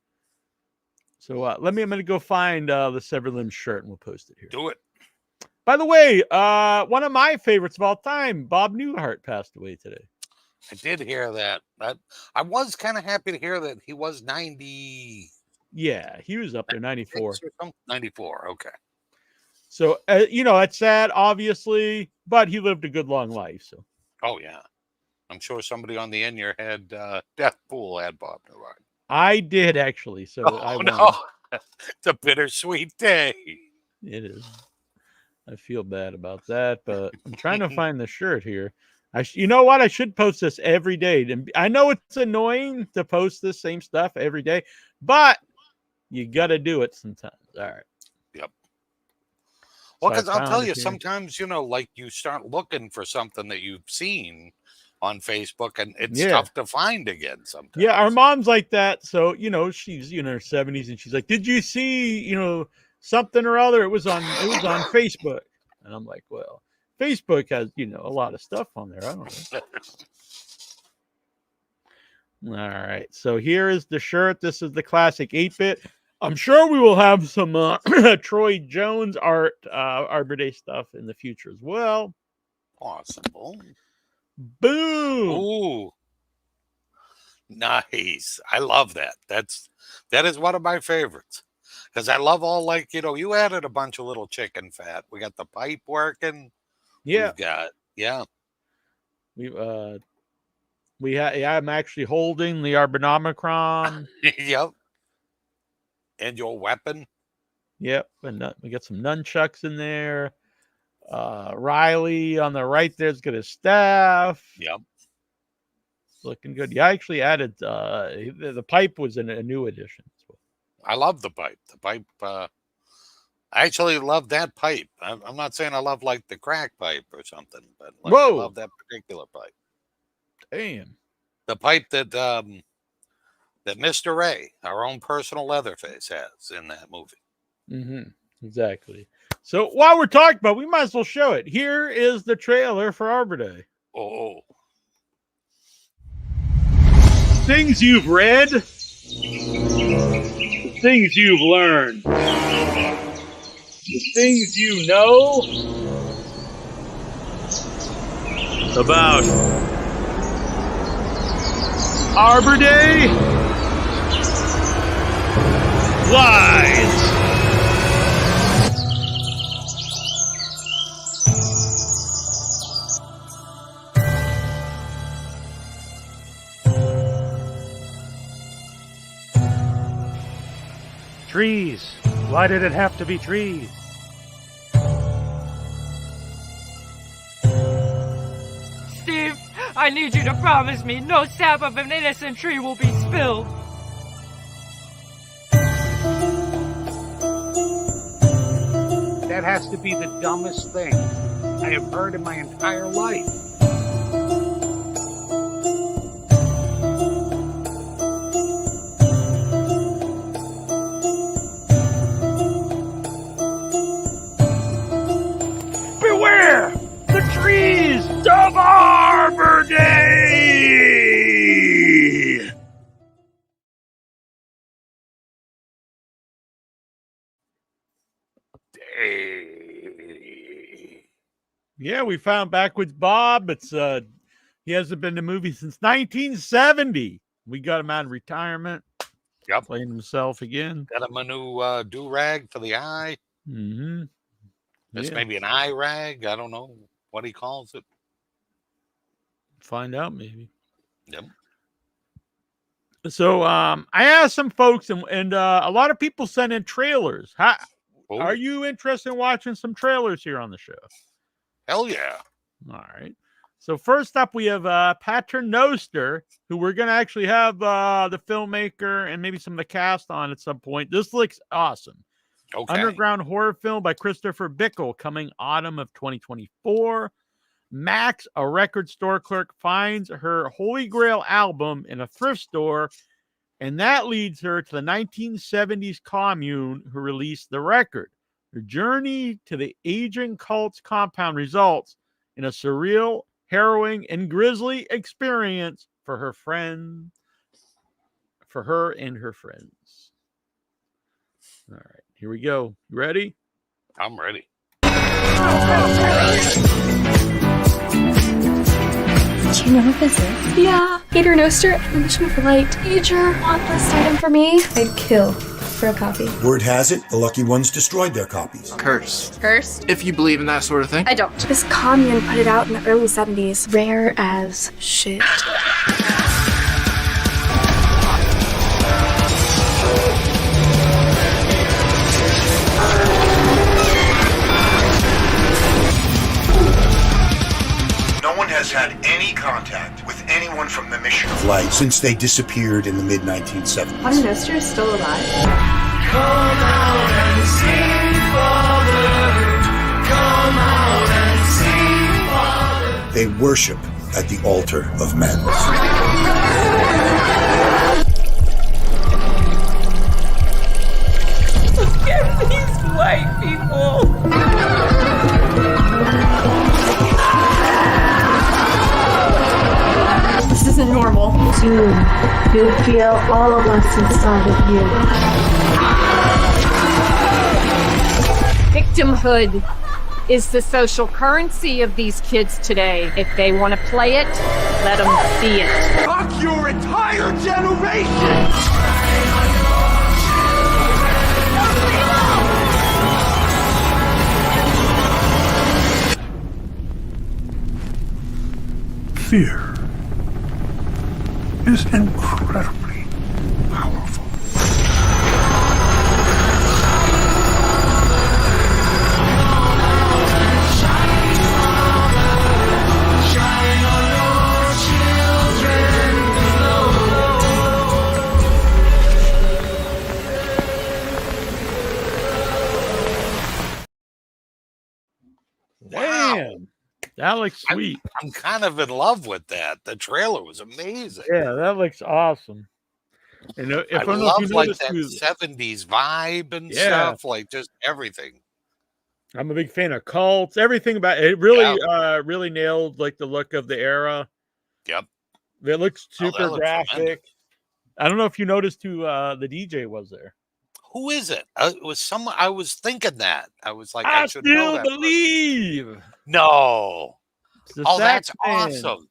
So I'm going to go find the Severed Limb shirt and we'll post it here. Do it. By the way, one of my favorites of all time, Bob Newhart, passed away today. I did hear that. I was kind of happy to hear that he was 90. Yeah, he was up there, 94. 94, okay. So, it's sad, obviously, but he lived a good, long life. So, Oh, yeah. I'm sure somebody on the In Your Head death pool had Bob Newhart. I did, actually. So, I won. No. It's a bittersweet day. It is. I feel bad about that, but I'm trying to find the shirt here. You know what? I should post this every day. And I know it's annoying to post this same stuff every day, but you got to do it sometimes. All right. Yep. Well, So I because I'll tell found it you, here. sometimes, like you start looking for something that you've seen on Facebook and it's Yeah. tough to find again sometimes. Yeah, our mom's like that. So, she's in her 70s and she's like, "Did you see, something or other? It was on Facebook." And I'm like, "Well, Facebook has, a lot of stuff on there. I don't know." All right. So here is the shirt. This is the classic 8-bit. I'm sure we will have some Troy Jones art, Arbor Day stuff in the future as well. Possible. Boom. Ooh. Nice. I love that. That is one of my favorites. Because I love all, you added a bunch of little chicken fat. We got the pipe working. Yeah. We've got, yeah. I'm actually holding the Arbonomicron. Yep. And your weapon. Yep. And we got some nunchucks in there. Riley on the right there's got his staff. Yep. Looking good. Yeah, I actually added the pipe was in a new edition. I love the pipe. The pipe, I actually love that pipe. I'm not saying I love the crack pipe or something, but I love that particular pipe. Damn. The pipe that Mr. Ray, our own personal Leatherface, has in that movie. Mm-hmm. Exactly. So while we're talking about, we might as well show it. Here is the trailer for Arbor Day. Oh. Things you've read, things you've learned, the things you know about Arbor Day lies. Trees. Why did it have to be trees? Steve, I need you to promise me no sap of an innocent tree will be spilled. That has to be the dumbest thing I have heard in my entire life. Beware the trees of Arbor Day! Yeah, we found Backwards Bob. It's he hasn't been to movies since 1970. We got him out of retirement. Yep. Playing himself again. Got him a new do-rag for the eye. Mm-hmm. This may be an eye rag. I don't know what he calls it. Find out maybe. Yep. So I asked some folks, and a lot of people sent in trailers. Are you interested in watching some trailers here on the show? Hell yeah. All right. So first up, we have Paternoster, who we're going to actually have the filmmaker and maybe some of the cast on at some point. This looks awesome. Okay. Underground horror film by Christopher Bickle coming autumn of 2024. Max, a record store clerk, finds her Holy Grail album in a thrift store, and that leads her to the 1970s commune who released the record. Her journey to the aging cult's compound results in a surreal, harrowing, and grisly experience for her and her friends. All right, here we go. You ready? I'm ready. Do you know what this is? Yeah. Paternoster, Mission for Light. Major, want this item for me? I'd kill for a copy. Word has it, the lucky ones destroyed their copies. Cursed. Cursed? If you believe in that sort of thing. I don't. This commune put it out in the early 70s. Rare as shit. No one has had any contact with anyone from the Mission of Light since they disappeared in the mid-1970s. Father Nestor is still alive? Come out and sing, Father. Come out and sing, Father. They worship at the altar of men. Look at these white people. This isn't normal. Soon, you'll feel all of us inside of you. Victimhood is the social currency of these kids today. If they want to play it, let them see it. Fuck your entire generation! Fear is incredibly powerful. Damn. That looks sweet. I'm kind of in love with that. The trailer was amazing. Yeah, that looks awesome. And if I I don't know love if you like noticed that too, 70s vibe and Yeah. stuff, like just everything. I'm a big fan of cults. Everything about it really nailed like the look of the era. Yep. It looks Oh, that super looks graphic. tremendous. I don't know if you noticed who the DJ was there. Who is it? It was someone. I was thinking that. I was like, I I should know still that person. believe. No. It's the Oh, that's sax man. awesome.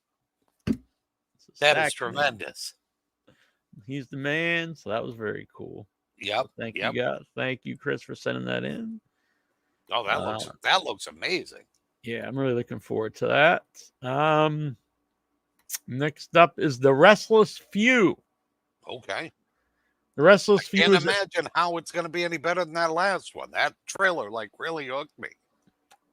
It's the That sax is man. tremendous. He's the man. So that was very cool. Yep. Thank Yep. you, guys. Thank you, Chris, for sending that in. Oh, that looks amazing. Yeah, I'm really looking forward to that. Next up is The Restless Few. Okay. The Restless Few. Can't imagine how it's going to be any better than that last one. That trailer like really hooked me.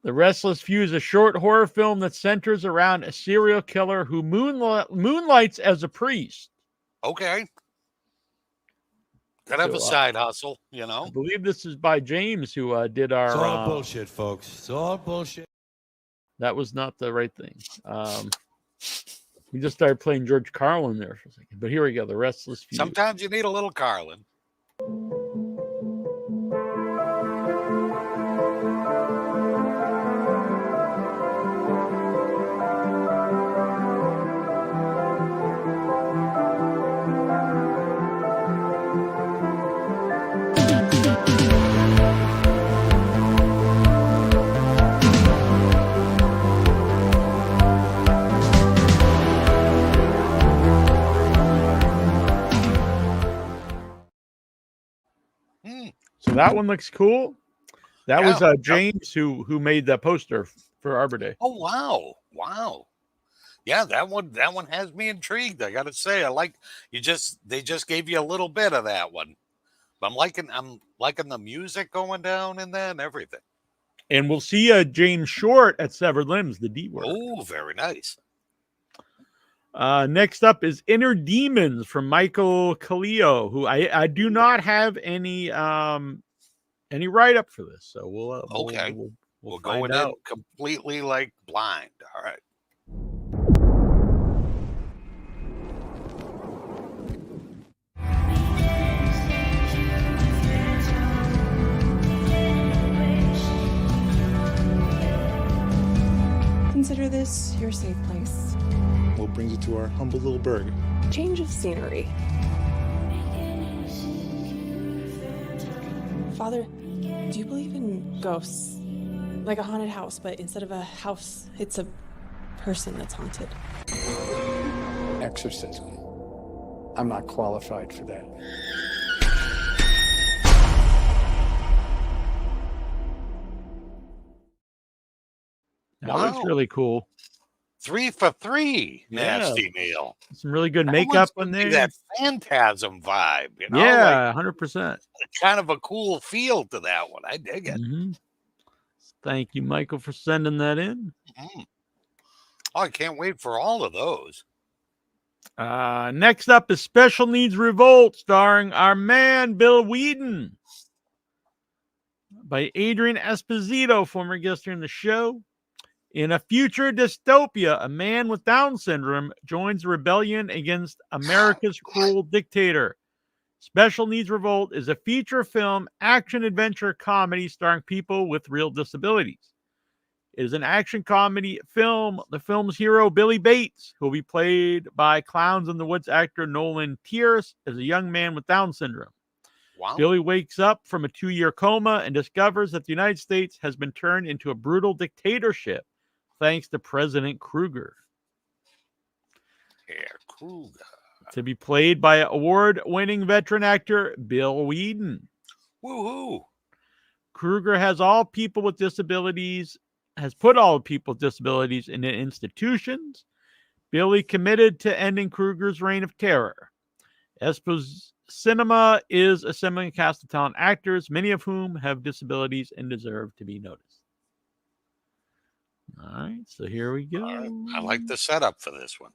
The Restless Few is a short horror film that centers around a serial killer who moonlights as a priest. Okay. Gotta have a side hustle, you know. I believe this is by James, who did our. It's all bullshit, folks. It's all bullshit. That was not the right thing. We just started playing George Carlin there for a second, but here we go. The Restless Few. Sometimes you need a little Carlin. So that one looks cool. That Yeah, was James who made the poster for Arbor Day. Oh wow. Wow. Yeah, that one has me intrigued. I gotta say, they just gave you a little bit of that one. But I'm liking the music going down in that and everything. And we'll see James Short at Severed Limbs, the D word. Oh, very nice. Next up is Inner Demons from Michael Calio, who I do not have any write up for this, so we'll We'll find go out. in completely like blind. All right. Consider this your safe place. What brings you to our humble little burg? Change of scenery. Father, do you believe in ghosts? Like a haunted house, but instead of a house, it's a person that's haunted. Exorcism. I'm not qualified for that. That looks really cool. 3 for 3, Yeah. Nasty Neil. Some really good That makeup one's in gonna be there. that Phantasm vibe, you know? Yeah, 100%. Kind of a cool feel to that one. I dig it. Thank you, Michael, for sending that in. Oh, I can't wait for all of those. Next up is Special Needs Revolt, starring our man Bill Whedon, by Adrian Esposito, former guest here in the show. In a future dystopia, a man with Down syndrome joins a rebellion against America's cruel dictator. Special Needs Revolt is a feature film action-adventure comedy starring people with real disabilities. It is an action comedy film. The film's hero, Billy Bates, who will be played by Clowns in the Woods actor Nolan Pierce, is a young man with Down syndrome. Wow. Billy wakes up from a 2-year coma and discovers that the United States has been turned into a brutal dictatorship thanks to President Kruger. Herr Kruger. To be played by award-winning veteran actor Bill Whedon. Woohoo! Kruger has put all people with disabilities in institutions. Billy committed to ending Kruger's reign of terror. Espo's Cinema is assembling a cast of talent actors, many of whom have disabilities and deserve to be noticed. All right, so here we go. I like the setup for this one.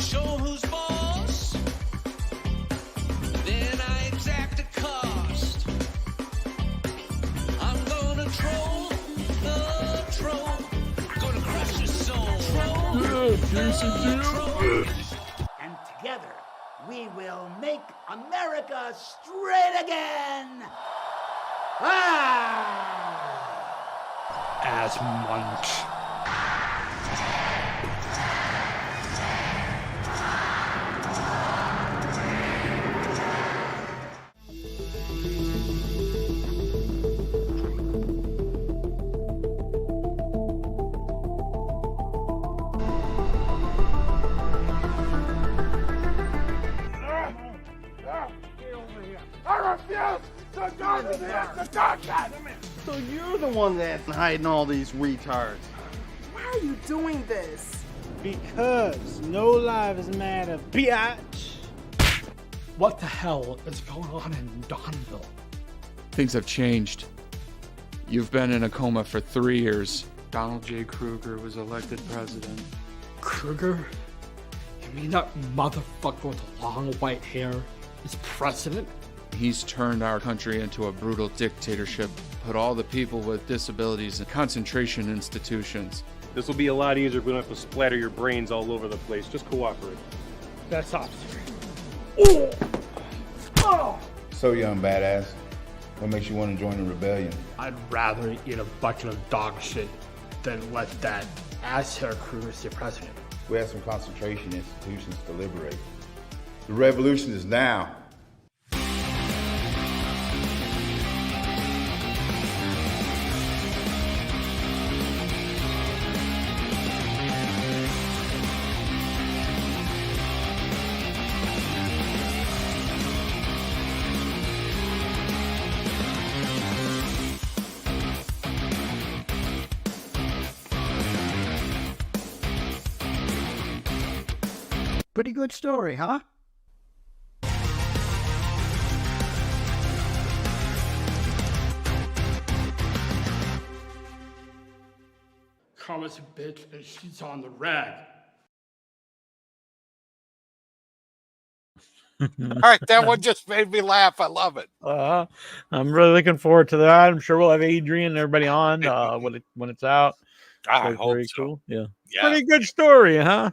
Show who's boss, then I exact a cost. I'm gonna troll the troll, gonna crush your soul. And together we will make America straight again. As Munch. So you're the one that's hiding all these retards. Why are you doing this? Because no lives matter, biatch. What the hell is going on in Donville? Things have changed. You've been in a coma for 3 years. Donald J. Kruger was elected president. Kruger? You mean that motherfucker with the long white hair is president? He's turned our country into a brutal dictatorship, put all the people with disabilities in concentration institutions. This will be a lot easier if we don't have to splatter your brains all over the place. Just cooperate. That's officer. So young badass, what makes you want to join the rebellion? I'd rather eat a bucket of dog shit than let that asshair Kruger stay president. We have some concentration institutions to liberate. The revolution is now. Pretty good story, huh? Karma's a bitch and she's on the rag. All right, that one just made me laugh. I love it. I'm really looking forward to that. I'm sure we'll have Adrian and everybody on when it's out. I So hope very so. cool. Yeah. Yeah. Pretty good story, huh?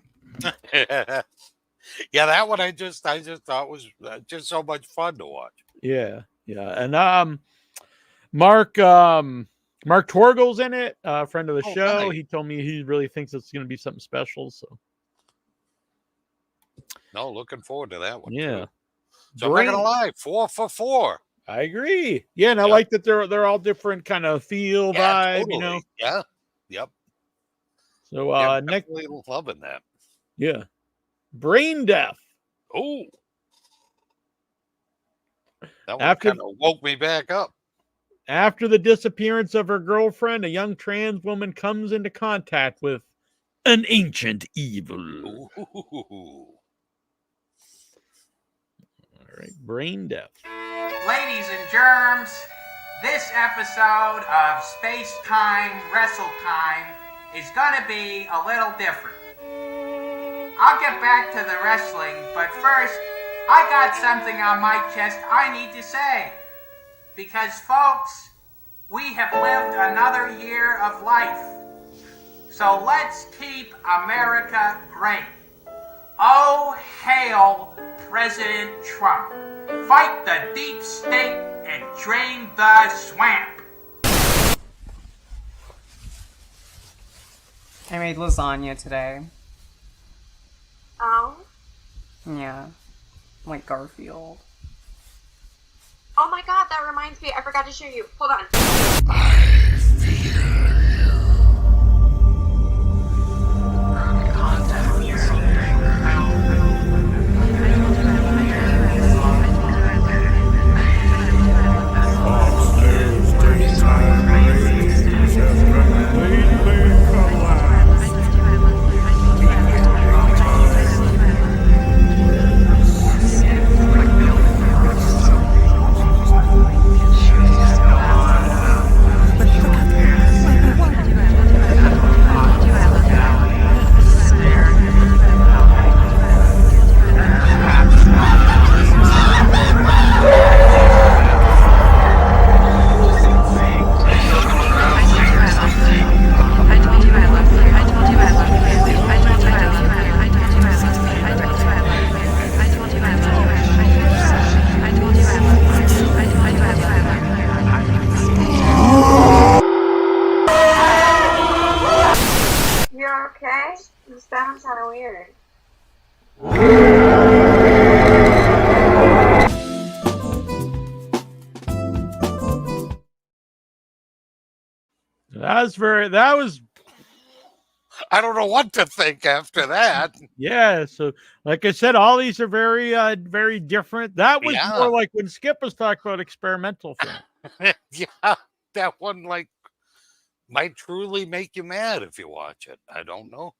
Yeah, that one I just thought was just so much fun to watch. Yeah, yeah. And Mark Torgle's in it, a friend of the Oh, show. nice. He told me he really thinks it's going to be something special. So No, looking forward to that one. yeah. too. So I'm not gonna lie, 4 for 4. I agree. Yeah, and I like that they're all different kind of feel Yeah, vibe, totally. you know. Yeah. Yep. So Yeah, I'm next, definitely loving that. yeah. Brain death. Oh. That one kind of woke me back up. After the disappearance of her girlfriend, a young trans woman comes into contact with an ancient evil. Ooh. All right, brain death. Ladies and germs, this episode of Space Time Wrestle Time is gonna be a little different. I'll get back to the wrestling, but first, I got something on my chest I need to say. Because, folks, we have lived another year of life. So let's keep America great. Oh, hail President Trump. Fight the deep state and drain the swamp. I made lasagna today. Oh? Yeah. Like Garfield. Oh my god, that reminds me. I forgot to show you. Hold on. You're okay? You sound kind of weird. That was I don't know what to think after that. Yeah, so like I said, all these are very very different. That was more like when Skip was talking about experimental film. Yeah, that one like might truly make you mad if you watch it. I don't know.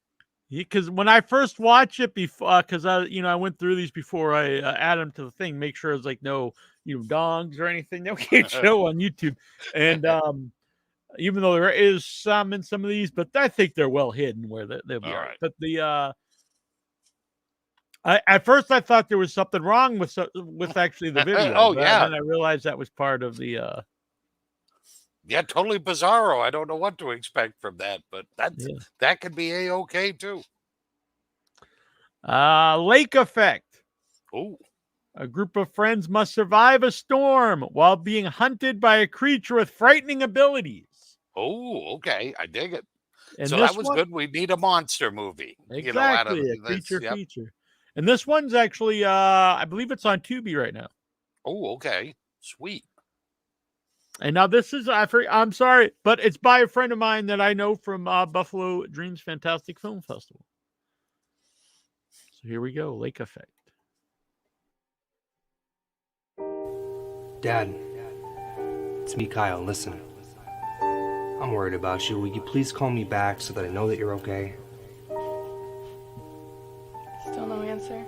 Because when I first watched it before, because I went through these before I add them to the thing, make sure it's like no dongs or anything that we can't show on YouTube, and even though there is some in some of these, but I think they're well hidden where they'll be all right. But at first I thought there was something wrong with actually the video. Oh yeah, and I realized that was part of the. Yeah, totally bizarro. I don't know what to expect from that, but that could be A-okay too. Lake effect. Oh. A group of friends must survive a storm while being hunted by a creature with frightening abilities. Oh, okay. I dig it. And so that was good. We need a monster movie. Exactly, a creature feature. And this one's actually, I believe it's on Tubi right now. Oh, okay. Sweet. And now this is, I'm sorry, but it's by a friend of mine that I know from Buffalo Dreams Fantastic Film Festival. So here we go, Lake Effect. Dad, it's me, Kyle. Listen, I'm worried about you. Will you please call me back so that I know that you're okay? Still no answer?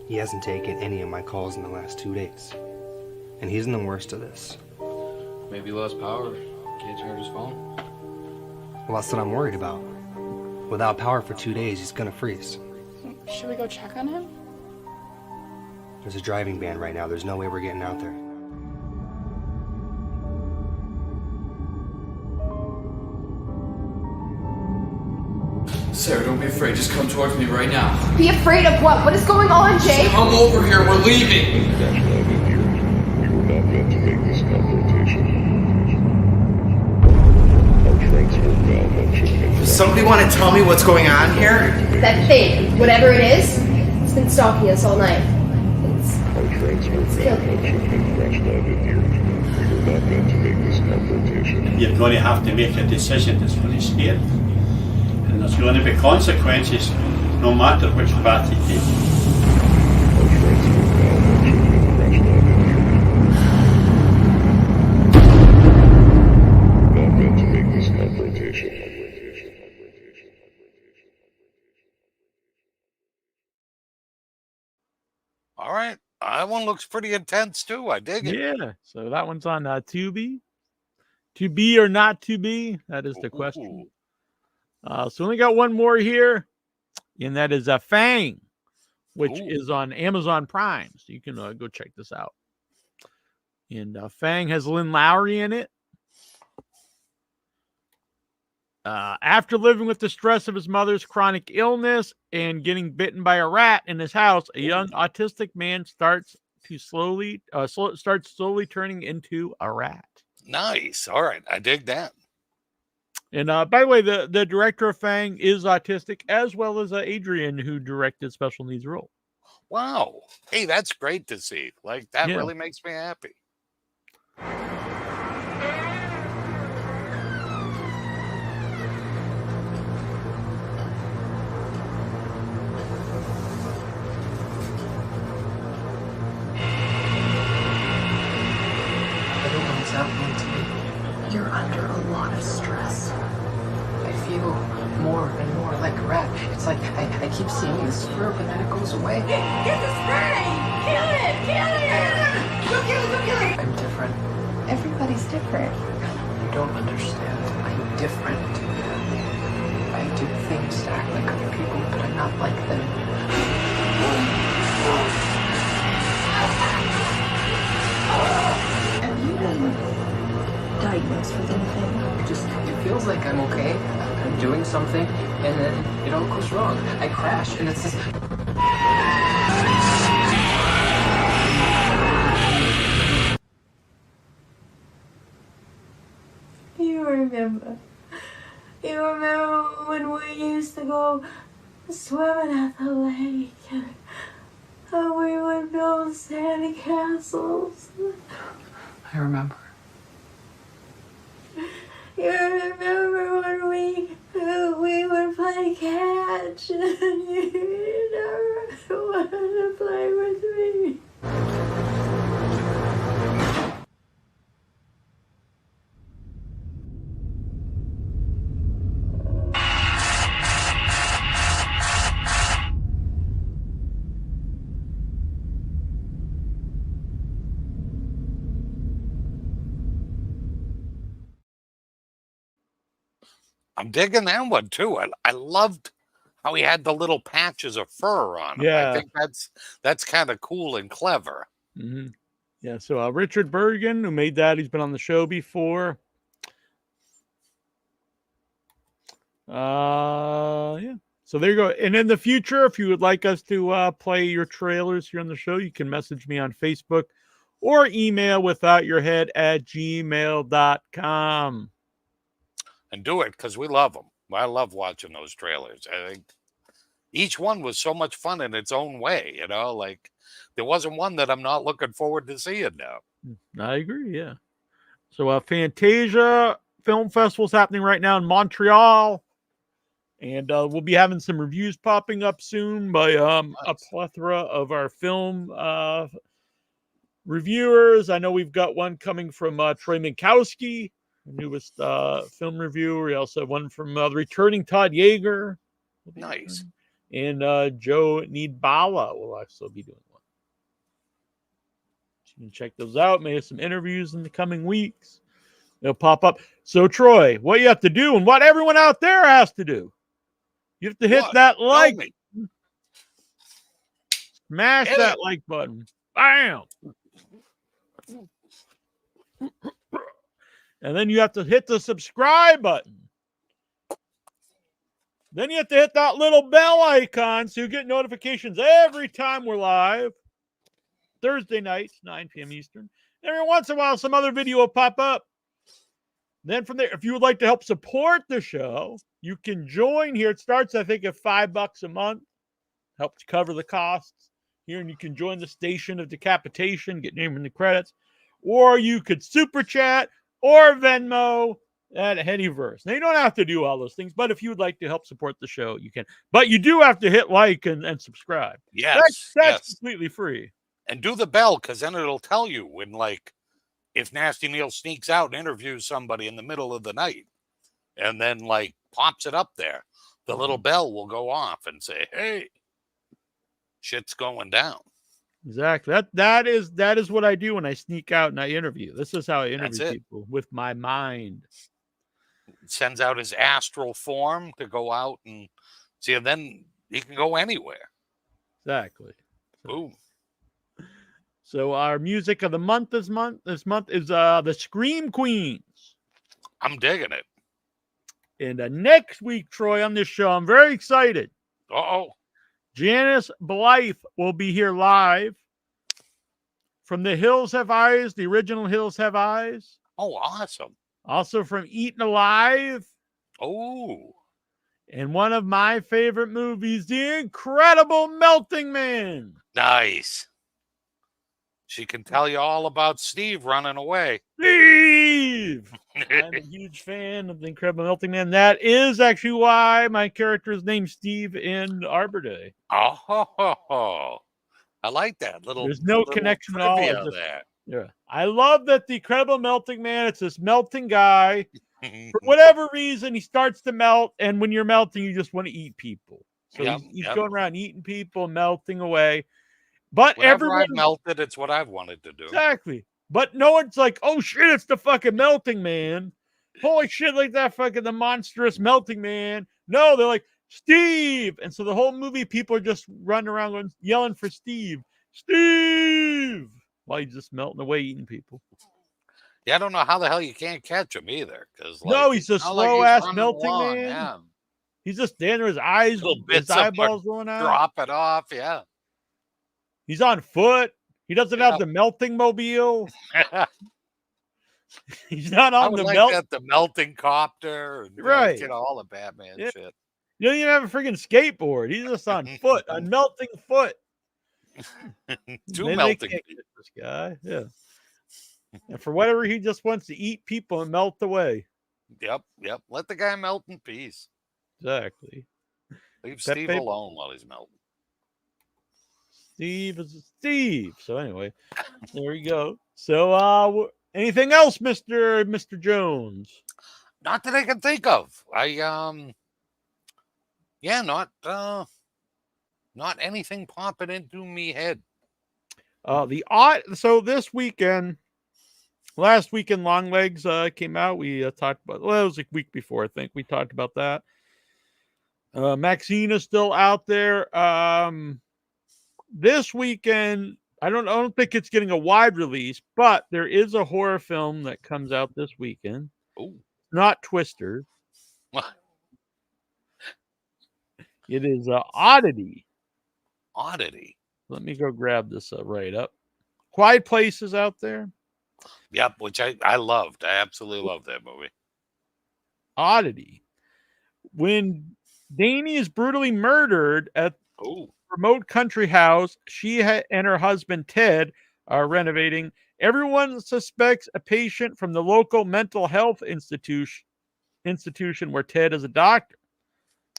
He hasn't taken any of my calls in the last 2 days. And he's in the worst of this. Maybe lost power. Can't charge his phone. Well, that's what I'm worried about. Without power for 2 days, he's gonna freeze. Should we go check on him? There's a driving ban right now. There's no way we're getting out there. Sarah, don't be afraid. Just come towards me right now. Be afraid of what? What is going on, Jake? Come over here. We're leaving. Does somebody want to tell me what's going on here? That thing, whatever it is, it's been stalking us all night. It's killed me. You're going to have to make a decision that's going to stay. And there's going to be consequences no matter which path he takes. Not meant to make this confrontation. All right. That one looks pretty intense too. I dig it. Yeah. So that one's on Tubi. To be or not to be? That is the question. So only got one more here, and that is Fang, which is on Amazon Prime. So you can go check this out. And Fang has Lynn Lowry in it. After living with the stress of his mother's chronic illness and getting bitten by a rat in his house, a young autistic man starts slowly turning into a rat. Nice. All right. I dig that. And by the way, the director of Fang is autistic, as well as Adrian, who directed Special Needs Role. Wow. Hey, that's great to see. Like, that really makes me happy. Everyone's happening to me. You're under a lot of stress. I feel more and more like a rat. It's like I keep seeing this fur, but then it goes away. Get the spray! Kill it! Kill it! Go kill it! Go kill it! I'm different. Everybody's different. You don't understand. I'm different. I do things to act like other people, but I'm not like them. Have you been diagnosed with anything? It feels like I'm okay. I'm doing something, and then it all goes wrong. I crash, and it's this. You remember when we used to go swimming at the lake and we would build sand castles? I remember. You remember when we would play catch and you never wanted to play with me? I'm digging that one too. I loved how he had the little patches of fur on him. Yeah. I think that's kind of cool and clever. Mm-hmm. Yeah. So Richard Bergen, who made that, he's been on the show before. Yeah. So there you go. And in the future, if you would like us to play your trailers here on the show, you can message me on Facebook or email withoutyourhead@gmail.com. And do it because we love them. I love watching those trailers. I think each one was so much fun in its own way. You know, like there wasn't one that I'm not looking forward to seeing now. I agree. Yeah. So Fantasia Film Festival is happening right now in Montreal. And we'll be having some reviews popping up soon by a plethora of our film reviewers. I know we've got one coming from Troy Minkowski, the newest film reviewer. We also have one from the returning Todd Yeager. Nice. And Joe Needbala will also be doing one. So you can check those out. May have some interviews in the coming weeks. They'll pop up. So, Troy, what you have to do and what everyone out there has to do, you have to hit that like. Smash that like button. Bam. And then you have to hit the subscribe button. Then you have to hit that little bell icon so you get notifications every time we're live. Thursday nights, 9 p.m. Eastern. Every once in a while, some other video will pop up. Then from there, if you would like to help support the show, you can join here. It starts, I think, at $5 a month. Helps cover the costs here, and you can join the Station of Decapitation, get named in the credits. Or you could super chat or Venmo That Headyverse. Now, you don't have to do all those things, but if you would like to help support the show, you can. But you do have to hit like and subscribe. Yes. That's completely free. And do the bell, because then it'll tell you when, like, if Nasty Neil sneaks out and interviews somebody in the middle of the night and then, like, pops it up there, the little bell will go off and say, hey, shit's going down. Exactly. That is what I do when I sneak out and I interview. This is how I interview people, with my mind. Sends out his astral form to go out and see, and then he can go anywhere. Exactly. Boom. So our music of the month this month is the Scream Queens. I'm digging it. And next week, Troy, on this show, I'm very excited. Uh-oh. Janice Blythe will be here live from The Hills Have Eyes, the original Hills Have Eyes. Oh, awesome. Also from Eaten Alive. Oh. And one of my favorite movies, The Incredible Melting Man. Nice. She can tell you all about Steve running away. Steve! I'm a huge fan of The Incredible Melting Man. That is actually why my character is named Steve in Arbor Day. Oh, I like that little. There's no little connection at all. there. Yeah, I love that The Incredible Melting Man. It's this melting guy. For whatever reason, he starts to melt, and when you're melting, you just want to eat people. So he's going around eating people, melting away. But Whenever I've melted, it's what I've wanted to do. Exactly. But no one's like, oh shit, it's the fucking melting man. Holy shit, like that fucking the monstrous melting man. No, they're like, Steve. And so the whole movie, people are just running around going, yelling for Steve. Steve! While he's just melting away, eating people. Yeah, I don't know how the hell you can't catch him either. No, he's a slow-ass melting along, man. Yeah. He's just standing there, his eyes, his eyeballs going out. Drop it off, yeah. He's on foot. He doesn't have the melting mobile. He's not on the the melting copter. And, right. You know, all the Batman shit. You don't even have a freaking skateboard. He's just on foot, on melting foot. Two melting people. This guy, yeah. And for whatever, he just wants to eat people and melt away. Yep. Let the guy melt in peace. Exactly. Leave Steve alone while he's melting. Steve is Steve. So anyway, there you go. So anything else, Mr. Jones? Not that I can think of. Not anything popping into me head. So this weekend, last weekend, Longlegs came out. We talked about. Well, it was a week before, I think. We talked about that. Maxine is still out there. This weekend, I don't think it's getting a wide release, but there is a horror film that comes out this weekend. Ooh. Not Twister. It is Oddity. Oddity. Let me go grab this right up. Quiet Place is out there. Yep, which I loved. I absolutely loved that movie. Oddity. When Danny is brutally murdered at a remote country house she and her husband Ted are renovating, everyone suspects a patient from the local mental health institution where Ted is a doctor.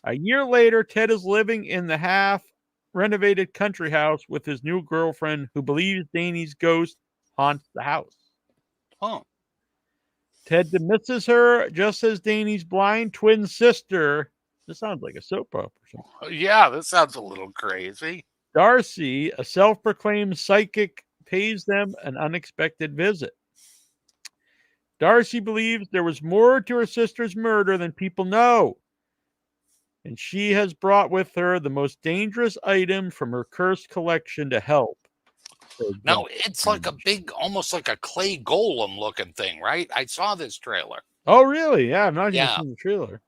A year later, Ted is living in the half-renovated country house with his new girlfriend who believes Danny's ghost haunts the house. Huh. Ted dismisses her just as Danny's blind twin sister, this sounds like a soap opera. Yeah, this sounds a little crazy. Darcy, a self-proclaimed psychic, pays them an unexpected visit. Darcy believes there was more to her sister's murder than people know, and she has brought with her the most dangerous item from her cursed collection to help. Now, it's like a big, almost like a clay golem looking thing, right? I saw this trailer. Oh, really? Yeah, I've not even seen the trailer.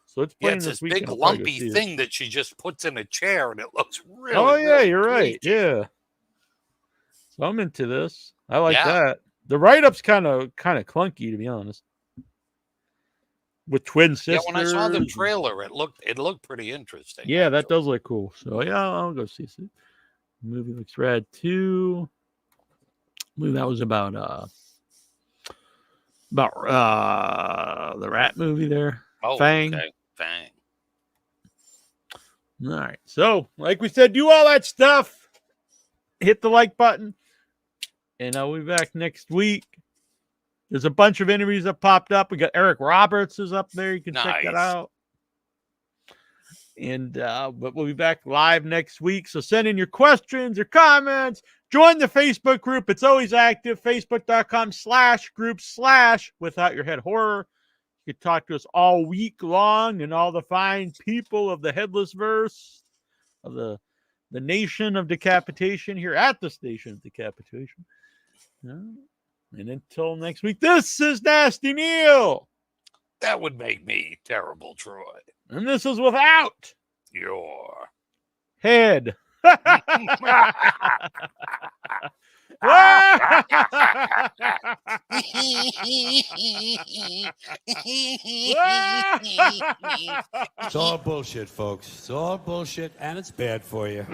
So it's playing it's this big weekend. lumpy thing that she just puts in a chair, and it looks really. Oh yeah, really you're right. creepy. Yeah. So I'm into this. I like that. The write-up's kind of clunky, to be honest. With twin sisters. Yeah, when I saw the trailer, it looked pretty interesting. Yeah, that does look cool. So yeah, I'll go see it. Movie looks rad too. I believe that was about about the rat movie there. Oh, Fang. okay. Fang. All right. So, like we said, do all that stuff. Hit the like button. And I'll be back next week. There's a bunch of interviews that popped up. We got Eric Roberts is up there. You can check that out. And but we'll be back live next week. So send in your questions, your comments. Join the Facebook group. It's always active. Facebook.com/group/Without Your Head Horror. You can talk to us all week long and all the fine people of the Headless Verse, of the nation of decapitation here at the station of decapitation. And until next week, this is Nasty Neil. That would make me terrible, Troy. And this is Without Your Head. It's all bullshit, folks. It's all bullshit, and it's bad for you.